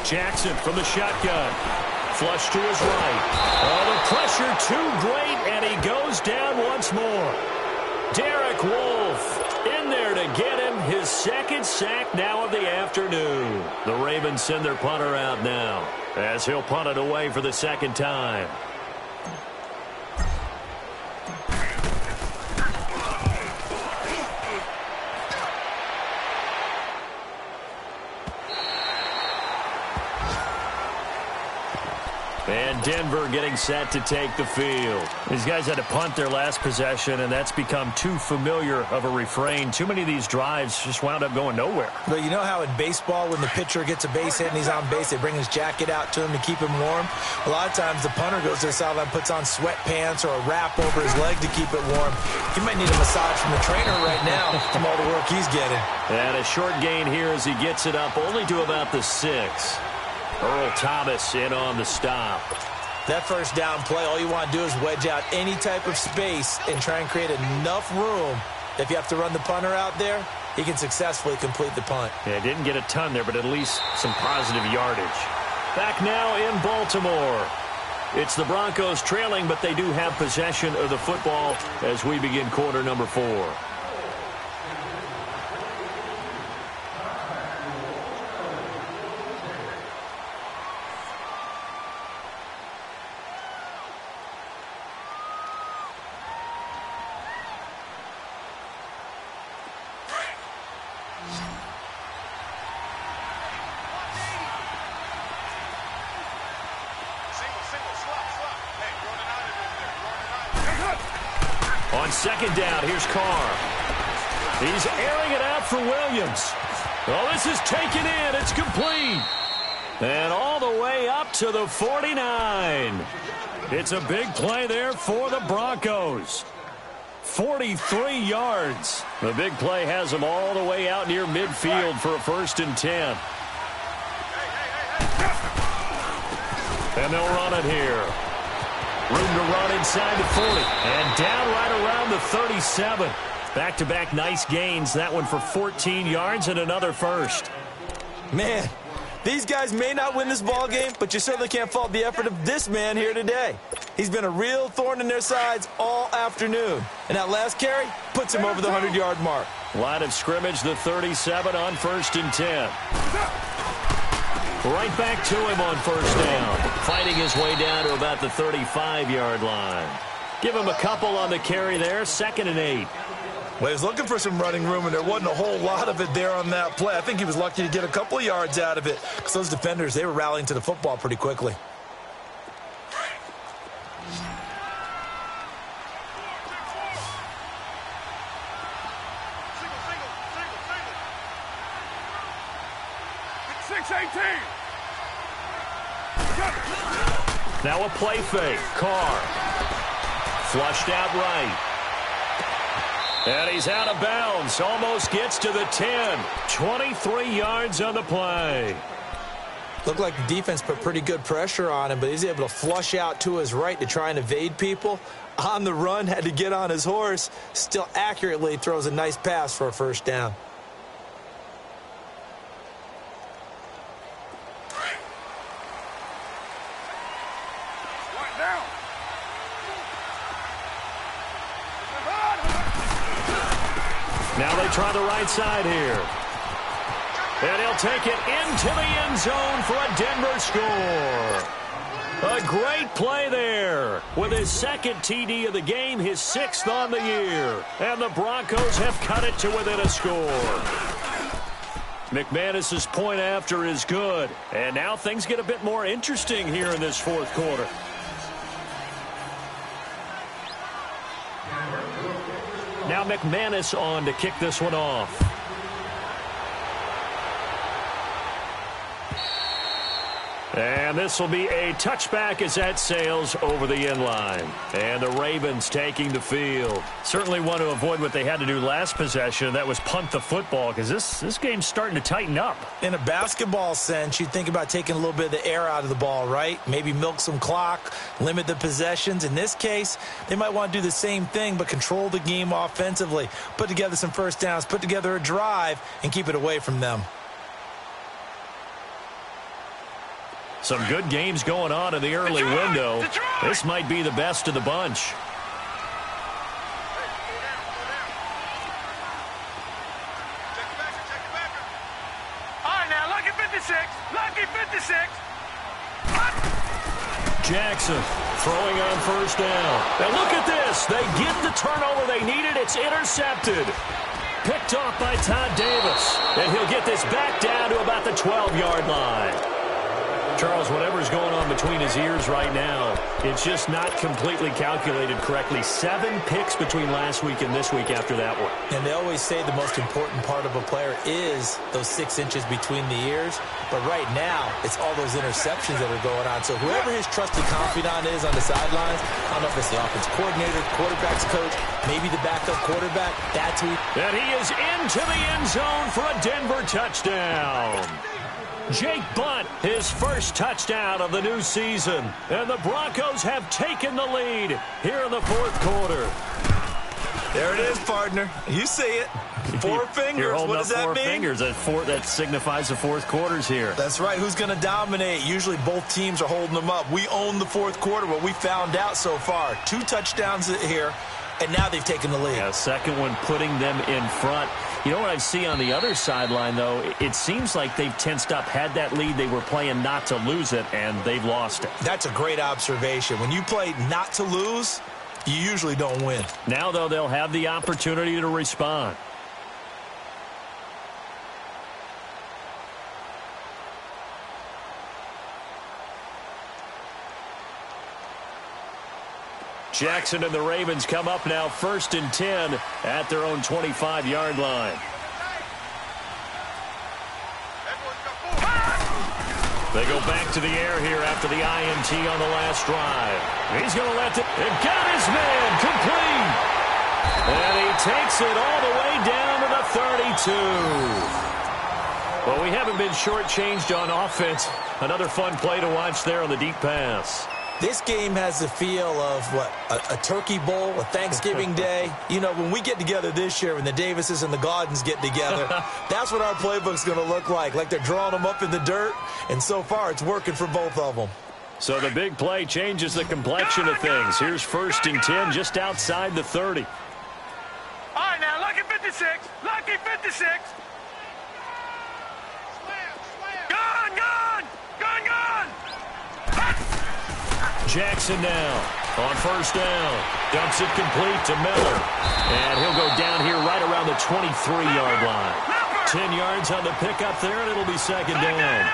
Jackson from the shotgun. Flush to his right. Oh, the pressure too great, and he goes down once more. Derek Wolfe in there to get him his 2nd sack now of the afternoon. The Ravens send their punter out now as he'll punt it away for the 2nd time. And Denver getting set to take the field. These guys had to punt their last possession, and that's become too familiar of a refrain. Too many of these drives just wound up going nowhere. But you know how in baseball, when the pitcher gets a base hit and he's on base, they bring his jacket out to him to keep him warm? A lot of times the punter goes to the sideline, puts on sweatpants or a wrap over his leg to keep it warm. He might need a massage from the trainer right now from all the work he's getting. And a short gain here as he gets it up only to about the 6. Earl Thomas in on the stop. That 1st down play, all you want to do is wedge out any type of space and try and create enough room. If you have to run the punter out there, he can successfully complete the punt. Yeah, didn't get a ton there, but at least some positive yardage. Back now in Baltimore. It's the Broncos trailing, but they do have possession of the football as we begin quarter number 4. second down. Here's Carr. He's airing it out for Williams. Oh, this is taken in. It's complete. And all the way up to the 49. It's a big play there for the Broncos. 43 yards. The big play has them all the way out near midfield for a 1st and 10. And they'll run it here. Room to run inside the 40. And down right around the 37. Back-to-back nice gains. That one for 14 yards and another first. Man, these guys may not win this ball game, but you certainly can't fault the effort of this man here today. He's been a real thorn in their sides all afternoon. And that last carry puts him over the 100-yard mark. Line of scrimmage, the 37 on 1st and 10. Right back to him on 1st down. Fighting his way down to about the 35-yard line. Give him a couple on the carry there. 2nd and 8. Well, he was looking for some running room, and there wasn't a whole lot of it there on that play. I think he was lucky to get a couple of yards out of it because those defenders, they were rallying to the football pretty quickly. Now a play fake. Carr. Flushed out right. And he's out of bounds. Almost gets to the 10. 23 yards on the play. Looked like the defense put pretty good pressure on him, but he's able to flush out to his right to try and evade people. On the run, had to get on his horse. Still accurately throws a nice pass for a 1st down. Now they try the right side here. And he'll take it into the end zone for a Denver score. A great play there. With his 2nd TD of the game, his 6th on the year. And the Broncos have cut it to within a score. McManus's point after is good. And now things get a bit more interesting here in this 4th quarter. Now McManus on to kick this one off. And this will be a touchback as that sails over the end line. And the Ravens taking the field. Certainly want to avoid what they had to do last possession. That was punt the football because this game's starting to tighten up. In a basketball sense, you think about taking a little bit of the air out of the ball, right? Maybe milk some clock, limit the possessions. In this case, they might want to do the same thing but control the game offensively. Put together some 1st downs, put together a drive, and keep it away from them. Some good games going on in the early window. This might be the best of the bunch. All right, now, lucky 56. Lucky 56. Jackson throwing on 1st down. And look at this. They get the turnover they needed. It's intercepted. Picked off by Todd Davis. And he'll get this back down to about the 12-yard line. Charles, whatever's going on between his ears right now, it's just not completely calculated correctly. 7 picks between last week and this week after that one. And they always say the most important part of a player is those 6 inches between the ears. But right now, it's all those interceptions that are going on. So whoever his trusted confidant is on the sidelines, I don't know if it's the offense coordinator, quarterback's coach, maybe the backup quarterback, that's who. And he is into the end zone for a Denver touchdown. Jake Butt, his 1st touchdown of the new season. And the Broncos have taken the lead here in the 4th quarter. There it is, partner. You see it. 4 fingers. You're holding what up does that 4 mean? fingers. That signifies the 4th quarter's here. That's right. Who's going to dominate? Usually both teams are holding them up. We own the 4th quarter, what we found out so far. 2 touchdowns here, and now they've taken the lead. Yeah, 2nd one putting them in front. You know what I see on the other sideline, though? It seems like they've tensed up. Had that lead, they were playing not to lose it, and they've lost it. That's a great observation. When you play not to lose, you usually don't win. Now, though, they'll have the opportunity to respond. Jackson and the Ravens come up now 1st and 10 at their own 25-yard line. They go back to the air here after the INT on the last drive. He's going to let it. It got his man complete. And he takes it all the way down to the 32. Well, we haven't been shortchanged on offense. Another fun play to watch there on the deep pass. This game has the feel of, a turkey bowl, a Thanksgiving day. You know, when we get together this year, when the Davises and the Gaudens get together, that's what our playbook's going to look like they're drawing them up in the dirt, and so far it's working for both of them. So the big play changes the complexion of things. Here's 1st and 10 just outside the 30. All right, now, lucky 56. Lucky 56. Gun, gun, gun, gun. Jackson now on 1st down. Dumps it complete to Miller. And he'll go down here right around the 23-yard line. 10 yards on the pickup there, and it'll be 2nd down.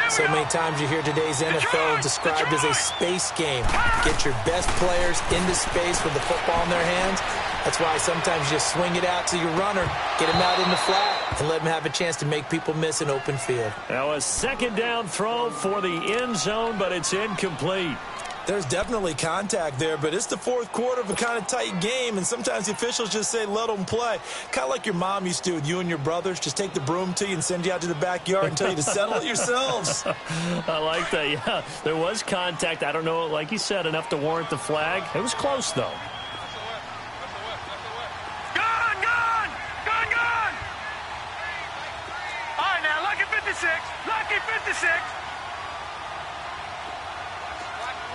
So many times you hear today's NFL described as a space game. Get your best players into space with the football in their hands. That's why sometimes you just swing it out to your runner, get him out in the flat, and let him have a chance to make people miss an open field. Now a 2nd down throw for the end zone, but it's incomplete. There's definitely contact there, but it's the 4th quarter of a kind of tight game, and sometimes the officials just say, let them play. Kind of like your mom used to with you and your brothers. Just take the broom to you and send you out to the backyard and tell you to settle it yourselves. I like that, yeah. There was contact. I don't know, like you said, enough to warrant the flag. It was close, though. Gun, gun, gun, gun. All right, now, lucky 56. Lucky 56.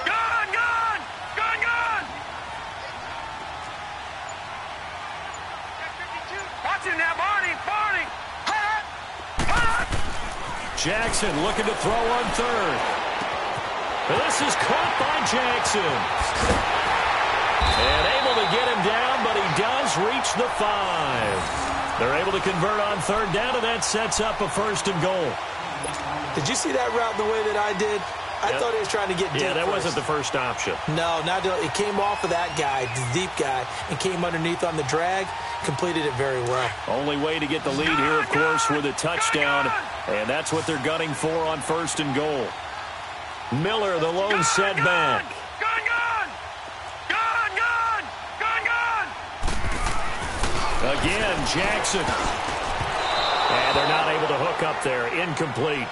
Gun, gun, gun, gun. Watch it now, Barney, Barney. Jackson looking to throw on 3rd. This is caught by Jackson. And able to get him down, but he does reach the 5. They're able to convert on 3rd down, and that sets up a 1st and goal. Did you see that route the way that I did? I thought he was trying to get deep. Yeah, that first. wasn't the first option. No, it came off of that guy, the deep guy, and came underneath on the drag, completed it very well. Only way to get the lead here, of course, with a touchdown, and that's what they're gunning for on 1st and goal. Miller, the lone setback. Gun, gun, gun, gun, gun, gun. Again, Jackson. And they're not able to hook up there. Incomplete.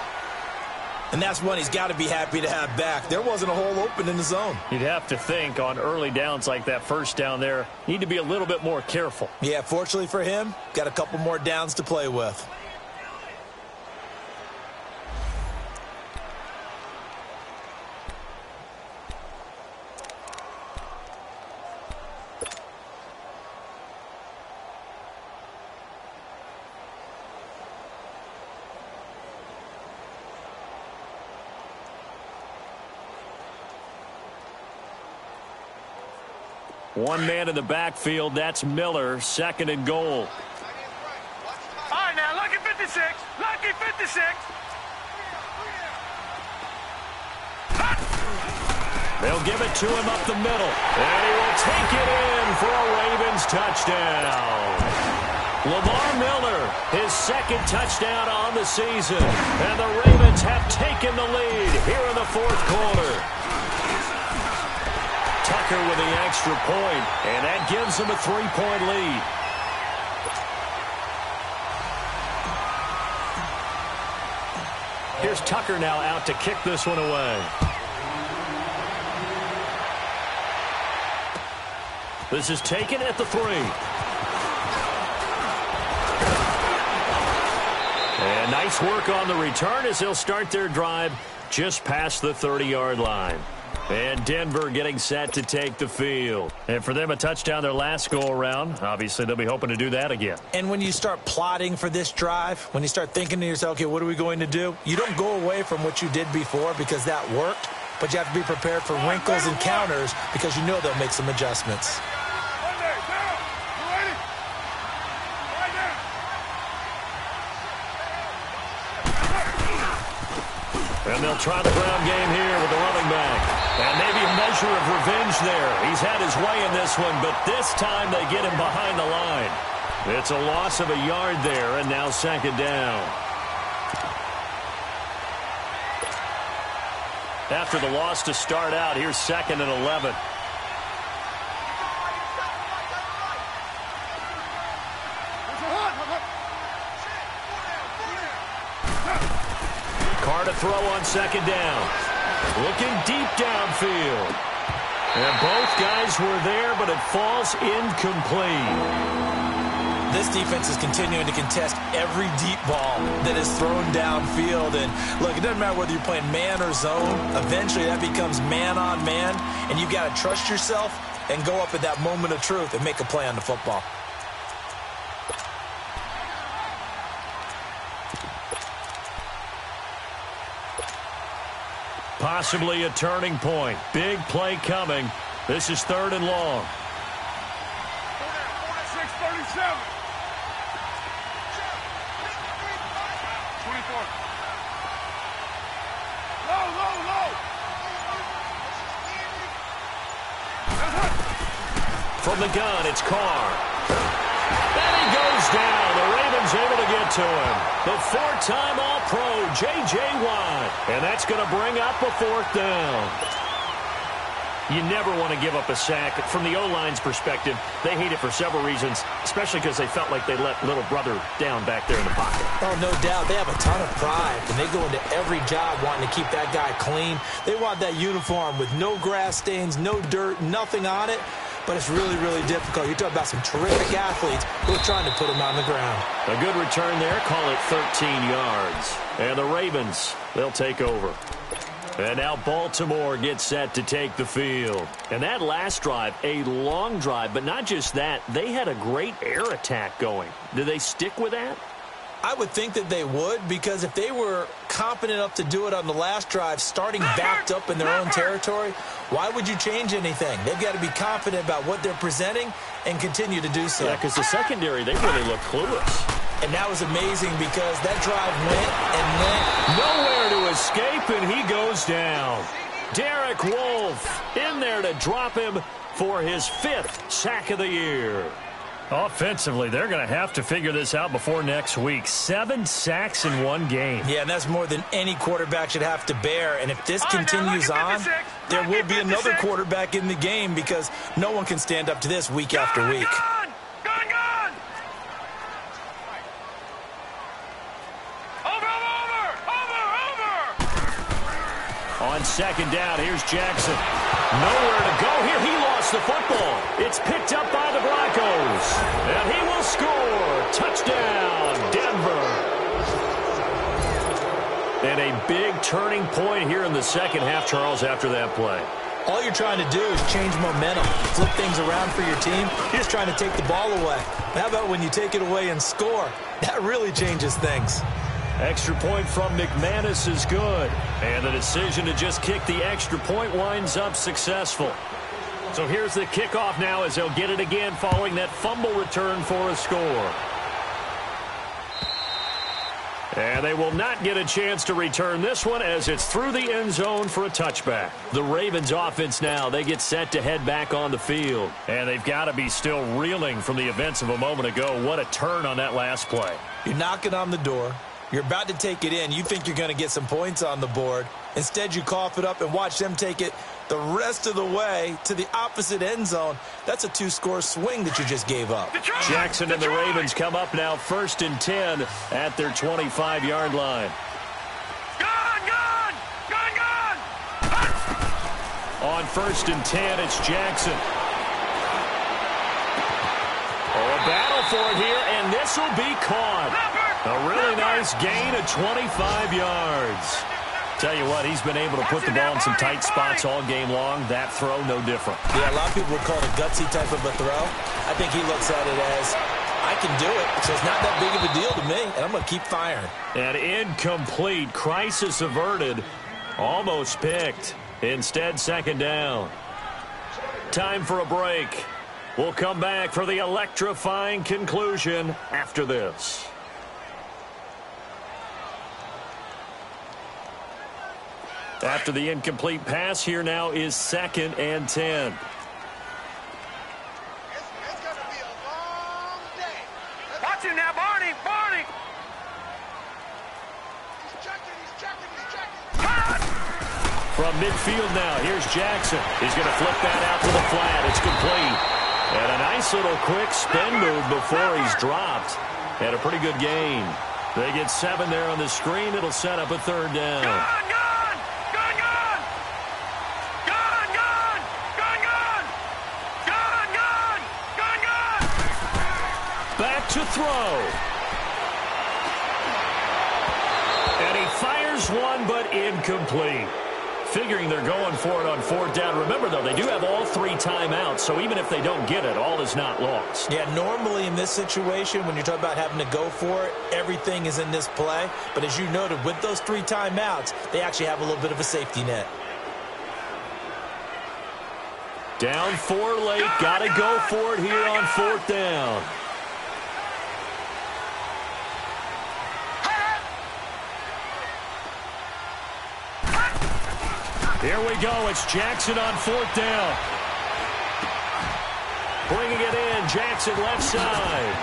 And that's one he's got to be happy to have back. There wasn't a hole open in the zone. You'd have to think on early downs like that 1st down there, need to be a little bit more careful. Yeah, fortunately for him, got a couple more downs to play with. One man in the backfield, that's Miller, 2nd and goal. All right, now, lucky 56. Lucky 56. They'll give it to him up the middle. And he will take it in for a Ravens touchdown. Lamar Miller, his 2nd touchdown on the season. And the Ravens have taken the lead here in the 4th quarter. Tucker with the extra point, and that gives him a 3-point lead. Here's Tucker now out to kick this one away. This is taken at the 3. And nice work on the return as they'll start their drive just past the 30-yard line. And Denver getting set to take the field. And for them, a touchdown their last go-around. Obviously, they'll be hoping to do that again. And when you start plotting for this drive, when you start thinking to yourself, okay, what are we going to do? You don't go away from what you did before because that worked, but you have to be prepared for wrinkles and counters because you know they'll make some adjustments. And they'll try the ground game here with the running back. And maybe a measure pressure of revenge there. He's had his way in this one, but this time they get him behind the line. It's a loss of a yard there, and now second down. After the loss to start out, here's 2nd and 11. Carr to throw on second down. Looking deep downfield. And both guys were there, but it falls incomplete. This defense is continuing to contest every deep ball that is thrown downfield. And, look, it doesn't matter whether you're playing man or zone. Eventually, that becomes man-on-man, and you've got to trust yourself and go up at that moment of truth and make a play on the football. Possibly a turning point. Big play coming. This is 3rd and long. 46-37. 24. Low. From the gun, it's Carr. And he goes down. The Ravens able to get to him. The 4-time All-Pro, J.J. Watt. And that's going to bring up a 4th down. You never want to give up a sack. From the O-line's perspective, they hate it for several reasons, especially because they felt like they let little brother down back there in the pocket. Oh, no doubt. They have a ton of pride, and they go into every job wanting to keep that guy clean. They want that uniform with no grass stains, no dirt, nothing on it. But it's really, really difficult. You're talking about some terrific athletes who are trying to put him on the ground. A good return there. Call it 13 yards. And the Ravens, they'll take over. And now Baltimore gets set to take the field. And that last drive, a long drive, but not just that. They had a great air attack going. Do they stick with that? I would think that they would, because if they were competent enough to do it on the last drive, starting backed up in their own territory, why would you change anything? They've got to be confident about what they're presenting and continue to do so. Yeah, because the secondary, they really look clueless. And that was amazing because that drive went and went. Nowhere to escape, and he goes down. Derek Wolfe in there to drop him for his 5th sack of the year. Offensively, they're going to have to figure this out before next week. 7 sacks in one game. Yeah, and that's more than any quarterback should have to bear. And if this continues on, there will be another quarterback in the game because no one can stand up to this week after week. Gone! Over! On second down, here's Jackson. Nowhere to go here. He lost the football. It's picked up by the Broncos. And he will score. Touchdown, Denver. And a big turning point here in the second half, Charles, after that play. All you're trying to do is change momentum, flip things around for your team. You're just trying to take the ball away. How about when you take it away and score? That really changes things. Extra point from McManus is good. And the decision to just kick the extra point winds up successful. So here's the kickoff now as they'll get it again following that fumble return for a score. And they will not get a chance to return this one as it's through the end zone for a touchback. The Ravens offense now, they get set to head back on the field. And they've got to be still reeling from the events of a moment ago. What a turn on that last play. You're knocking on the door. You're about to take it in. You think you're going to get some points on the board. Instead, you cough it up and watch them take it the rest of the way to the opposite end zone. That's a 2-score swing that you just gave up. Jackson and the Ravens come up now 1st and 10 at their 25-yard line. Gone! On 1st and 10, it's Jackson. Oh, a battle for it here, and this will be caught. A really nice gain of 25 yards. Tell you what, he's been able to put the ball in some tight spots all game long. That throw, no different. Yeah, a lot of people would call it a gutsy type of a throw. I think he looks at it as, I can do it, so it's not that big of a deal to me, and I'm going to keep firing. An incomplete, crisis averted, almost picked. Instead, second down. Time for a break. We'll come back for the electrifying conclusion after this. After the incomplete pass, here now is 2nd and 10. It's going to be a long day. Watch him now, Barney. He's checking. From midfield now, here's Jackson. He's going to flip that out to the flat. It's complete. And a nice little quick spin move before he's dropped. And a pretty good gain. They get 7 there on the screen. It'll set up a 3rd down. Back to throw. And he fires one, but incomplete. Figuring they're going for it on 4th down. Remember, though, they do have all 3 timeouts, so even if they don't get it, all is not lost. Yeah, normally in this situation, when you're talking about having to go for it, everything is in this play. But as you noted, with those 3 timeouts, they actually have a little bit of a safety net. Down 4 late. Got to go for it here on 4th down. Here we go. It's Jackson on 4th down. Bringing it in. Jackson left side.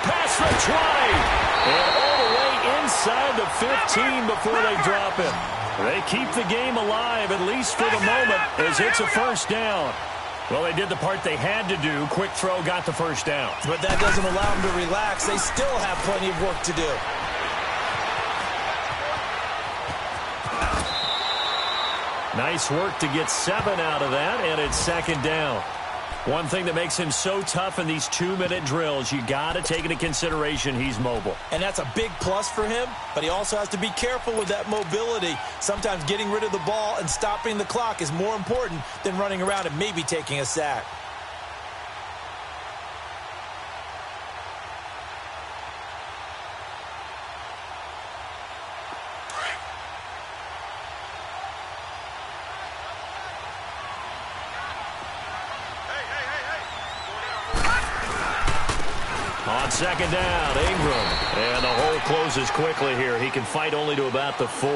Pass from 20. And all the way inside the 15 before they drop him. They keep the game alive, at least for the moment, as it's a 1st down. Well, they did the part they had to do. Quick throw got the 1st down. But that doesn't allow them to relax. They still have plenty of work to do. Nice work to get 7 out of that, and it's 2nd down. One thing that makes him so tough in these 2-minute drills, you got to take into consideration he's mobile. And that's a big plus for him, but he also has to be careful with that mobility. Sometimes getting rid of the ball and stopping the clock is more important than running around and maybe taking a sack. On 2nd down, Ingram. And the hole closes quickly here. He can fight only to about the 4.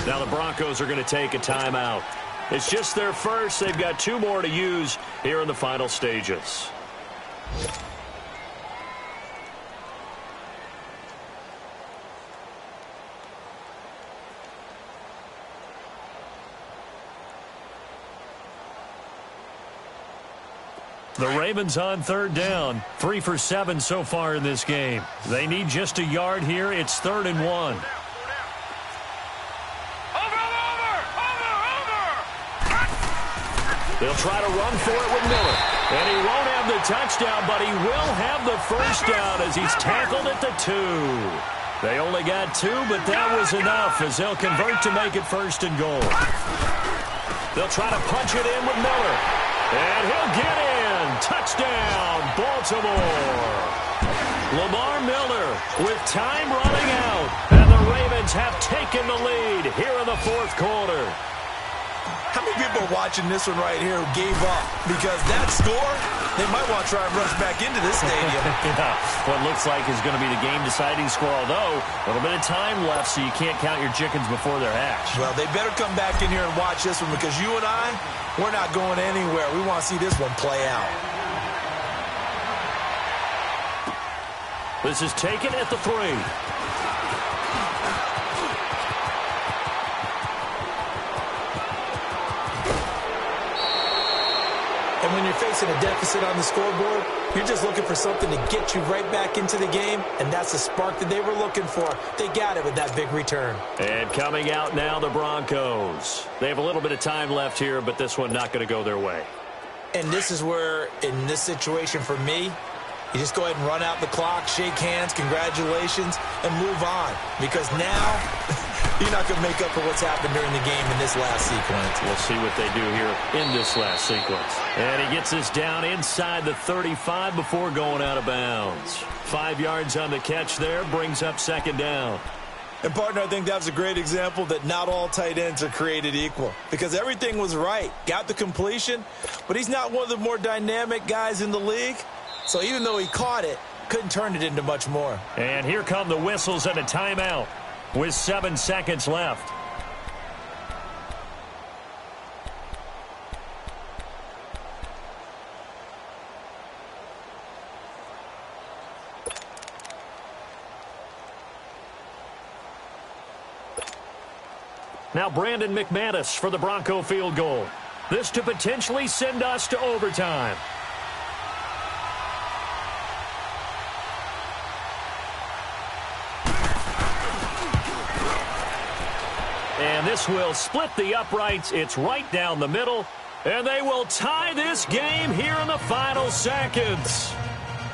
Now the Broncos are going to take a timeout. It's just their first. They've got 2 more to use here in the final stages. The Ravens on 3rd down. 3 for 7 so far in this game. They need just a yard here. It's 3rd and 1. Over! They'll try to run for it with Miller. And he won't have the touchdown, but he will have the 1st down as he's tackled at the 2. They only got 2, but that was enough as they'll convert to make it 1st and goal. They'll try to punch it in with Miller. And he'll get in. Touchdown, Baltimore. Lamar Miller with time running out. And the Ravens have taken the lead here in the 4th quarter. How many people are watching this one right here who gave up? Because that score, they might want to try and rush back into this stadium. Yeah, what looks like is going to be the game-deciding score, although a little bit of time left, so you can't count your chickens before they're hatched. Well, they better come back in here and watch this one because you and I, we're not going anywhere. We want to see this one play out. This is taken at the 3. And when you're facing a deficit on the scoreboard, you're just looking for something to get you right back into the game, and that's the spark that they were looking for. They got it with that big return. And coming out now, the Broncos. They have a little bit of time left here, but this one not going to go their way. And this is where, in this situation for me, you just go ahead and run out the clock, shake hands, congratulations, and move on. Because now, you're not going to make up for what's happened during the game in this last sequence. We'll see what they do here in this last sequence. And he gets us down inside the 35 before going out of bounds. 5 yards on the catch there, brings up 2nd down. And, partner, I think that was a great example that not all tight ends are created equal. Because everything was right. Got the completion, but he's not one of the more dynamic guys in the league. So even though he caught it, couldn't turn it into much more. And here come the whistles and a timeout with 7 seconds left. Now Brandon McManus for the Bronco field goal. This to potentially send us to overtime. And this will split the uprights. It's right down the middle. And they will tie this game here in the final seconds.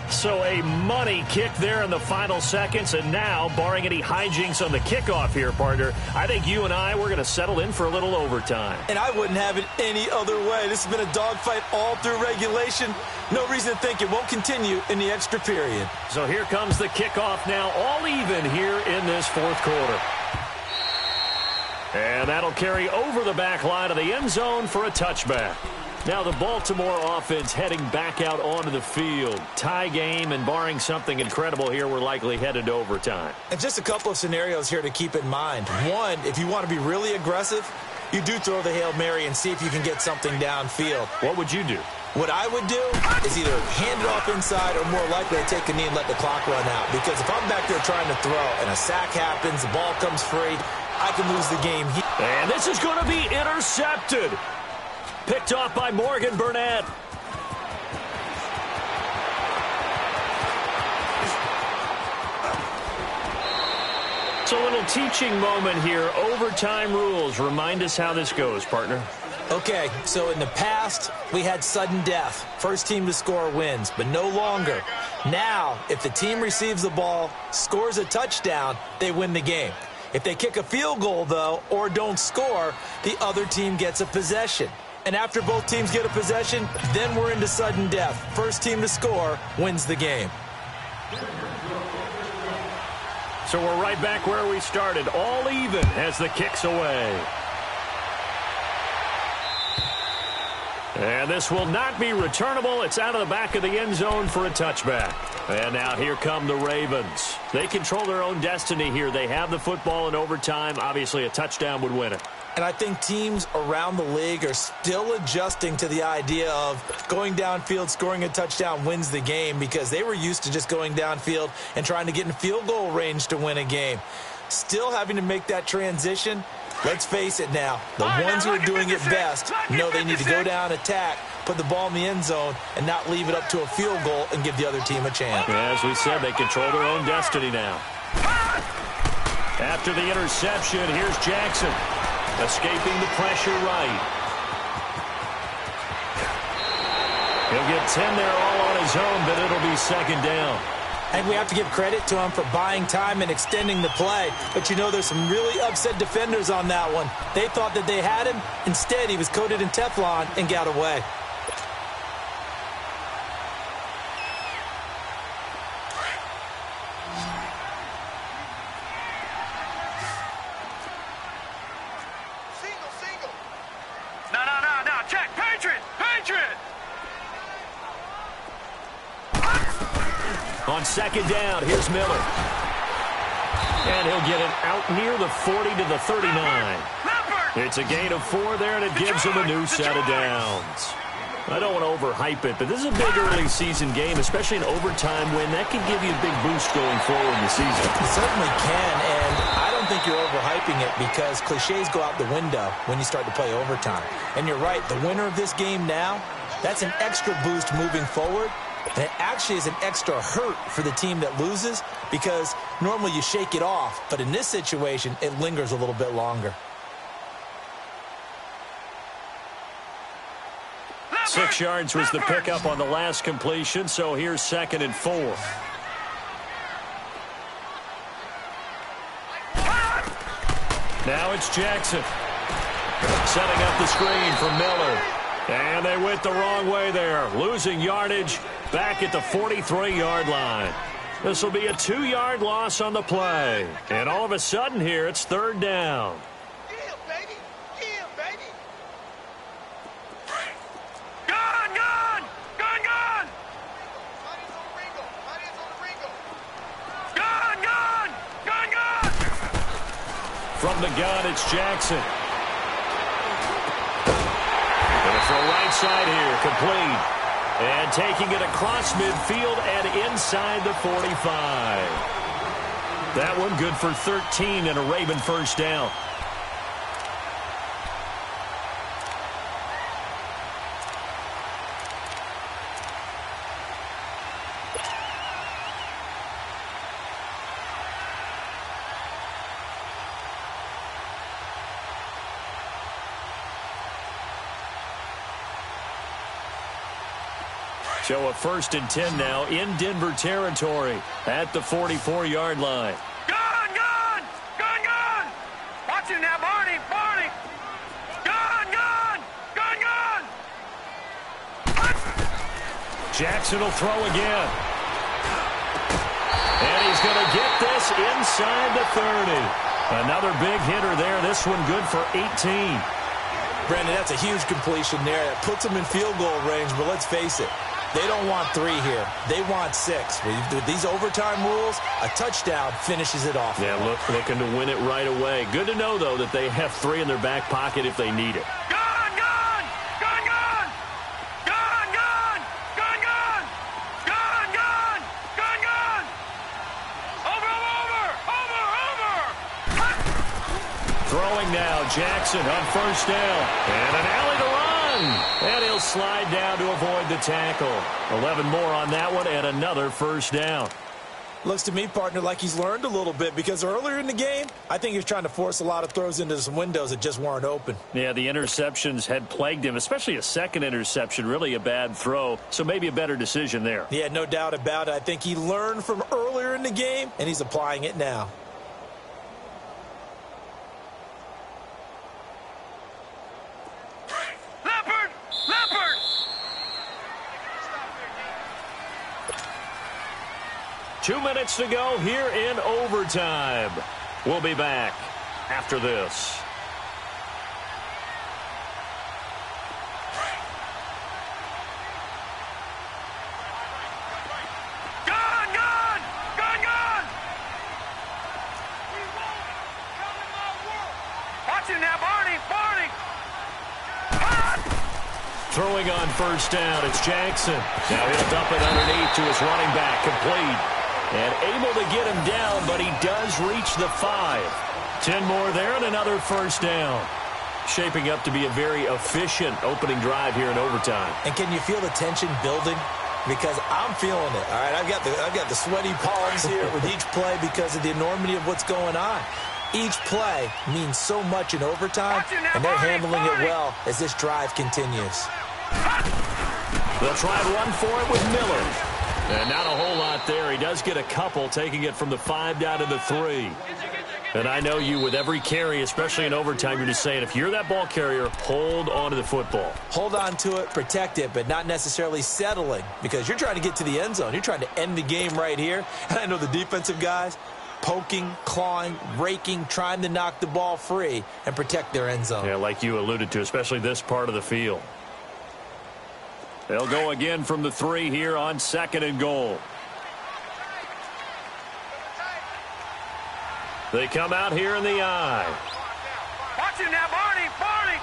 So a money kick there in the final seconds. And now, barring any hijinks on the kickoff here, partner, I think you and I, we're going to settle in for a little overtime. And I wouldn't have it any other way. This has been a dogfight all through regulation. No reason to think it won't continue in the extra period. So here comes the kickoff now, all even here in this fourth quarter. And that'll carry over the back line of the end zone for a touchback. Now the Baltimore offense heading back out onto the field. Tie game, and barring something incredible here, we're likely headed to overtime. And just a couple of scenarios here to keep in mind. One, if you want to be really aggressive, you do throw the Hail Mary and see if you can get something downfield. What would you do? What I would do is either hand it off inside or more likely to take a knee and let the clock run out. Because if I'm back there trying to throw and a sack happens, the ball comes free, I can lose the game. And this is going to be intercepted. Picked off by Morgan Burnett. It's a little teaching moment here. Overtime rules. Remind us how this goes, partner. Okay, so in the past, we had sudden death. First team to score wins, but no longer. Now, if the team receives the ball, scores a touchdown, they win the game. If they kick a field goal, though, or don't score, the other team gets a possession. And after both teams get a possession, then we're into sudden death. First team to score wins the game. So we're right back where we started, all even as the kick's away. And this will not be returnable. It's out of the back of the end zone for a touchback. And now here come the Ravens. They control their own destiny here. They have the football in overtime. Obviously, a touchdown would win it. And I think teams around the league are still adjusting to the idea of going downfield, scoring a touchdown wins the game, because they were used to just going downfield and trying to get in field goal range to win a game. Still having to make that transition. Let's face it now, the ones who are doing it best know they need to go down, attack, put the ball in the end zone, and not leave it up to a field goal and give the other team a chance. As we said, they control their own destiny now. After the interception, here's Jackson, escaping the pressure right. He'll get 10 there all on his own, but it'll be second down. And we have to give credit to him for buying time and extending the play. But you know, there's some really upset defenders on that one. They thought that they had him. Instead, he was coated in Teflon and got away. Single. No. Check. Patriot. On second down, here's Miller. And he'll get it out near the 40 to the 39. It's a gain of 4 there, and it gives him a new set of downs. I don't want to overhype it, but this is a big early season game, especially an overtime win. That could give you a big boost going forward in the season. It certainly can, and I don't think you're overhyping it, because cliches go out the window when you start to play overtime. And you're right, the winner of this game now, that's an extra boost moving forward. And it actually is an extra hurt for the team that loses, because normally you shake it off, but in this situation, it lingers a little bit longer. 6 yards was the pickup on the last completion, so here's 2nd and 4. Now it's Jackson. Setting up the screen for Miller. And they went the wrong way there, losing yardage back at the 43-yard line. This will be a 2-yard loss on the play. And all of a sudden here, it's 3rd down. Yeah, baby. Gun. From the gun, it's Jackson. For a right side here, complete. And taking it across midfield and inside the 45. That one good for 13 and a Raven first down. So a 1st and 10 now in Denver territory at the 44-yard line. Gun, gun! Gun, gun! Watch it now, Barney! Barney! Gun, gun! Gun, gun! Jackson will throw again. And he's going to get this inside the 30. Another big hitter there. This one good for 18. Brandon, that's a huge completion there. That puts them in field goal range, but let's face it. They don't want 3 here. They want 6. With these overtime rules, a touchdown finishes it off. Yeah, looking to win it right away. Good to know, though, that they have 3 in their back pocket if they need it. Gun, gun! Gun, gun! Gun, gun! Gun, gun! Gun, gun! Gun, gun! Over, over! Over, over! Throwing now, Jackson on 1st down. And an alley to run. And he'll slide down to avoid the tackle. 11 more on that one and another 1st down. Looks to me, partner, like he's learned a little bit because earlier in the game, I think he was trying to force a lot of throws into some windows that just weren't open. Yeah, the interceptions had plagued him, especially a second interception, really a bad throw, so maybe a better decision there. Yeah, no doubt about it. I think he learned from earlier in the game, and he's applying it now. Leopard! Leopard! 2 minutes to go here in overtime. We'll be back after this. Gun, gun! Gun, gun! Watch it now, Barney! Barney! Throwing on 1st down, it's Jackson. Now he'll dump it underneath to his running back, complete. And able to get him down, but he does reach the 5. 10 more there and another 1st down. Shaping up to be a very efficient opening drive here in overtime. And can you feel the tension building? Because I'm feeling it. All right, I've got the sweaty palms here with each play because of the enormity of what's going on. Each play means so much in overtime, and they're handling it well as this drive continues. They'll try and run for it with Miller. And not a whole lot there. He does get a couple, taking it from the 5 down to the 3. And I know you, with every carry, especially in overtime, you're just saying, if you're that ball carrier, hold on to the football. Hold on to it, protect it, but not necessarily settling, because you're trying to get to the end zone. You're trying to end the game right here. And I know the defensive guys, poking, clawing, raking, trying to knock the ball free and protect their end zone. Yeah, like you alluded to, especially this part of the field. They'll go again from the 3 here on 2nd and goal. They come out here in the eye. Watch it now, Barney! Barney!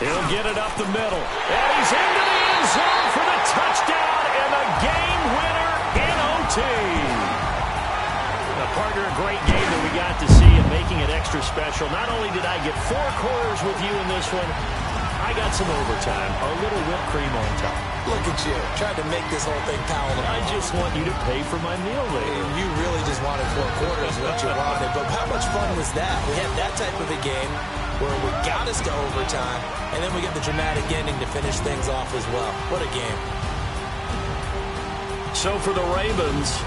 He'll get it up the middle. And he's into the end zone for the touchdown and the game winner in OT. A partner, a great game that we got to see and making it extra special. Not only did I get 4 quarters with you in this one, I got some overtime, a little whipped cream on top. Look at you, trying to make this whole thing palatable. I just want you to pay for my meal later. You really just wanted 4 quarters what you wanted, but how much fun was that? We had that type of a game where we got us to overtime, and then we get the dramatic ending to finish things off as well. What a game. So for the Ravens...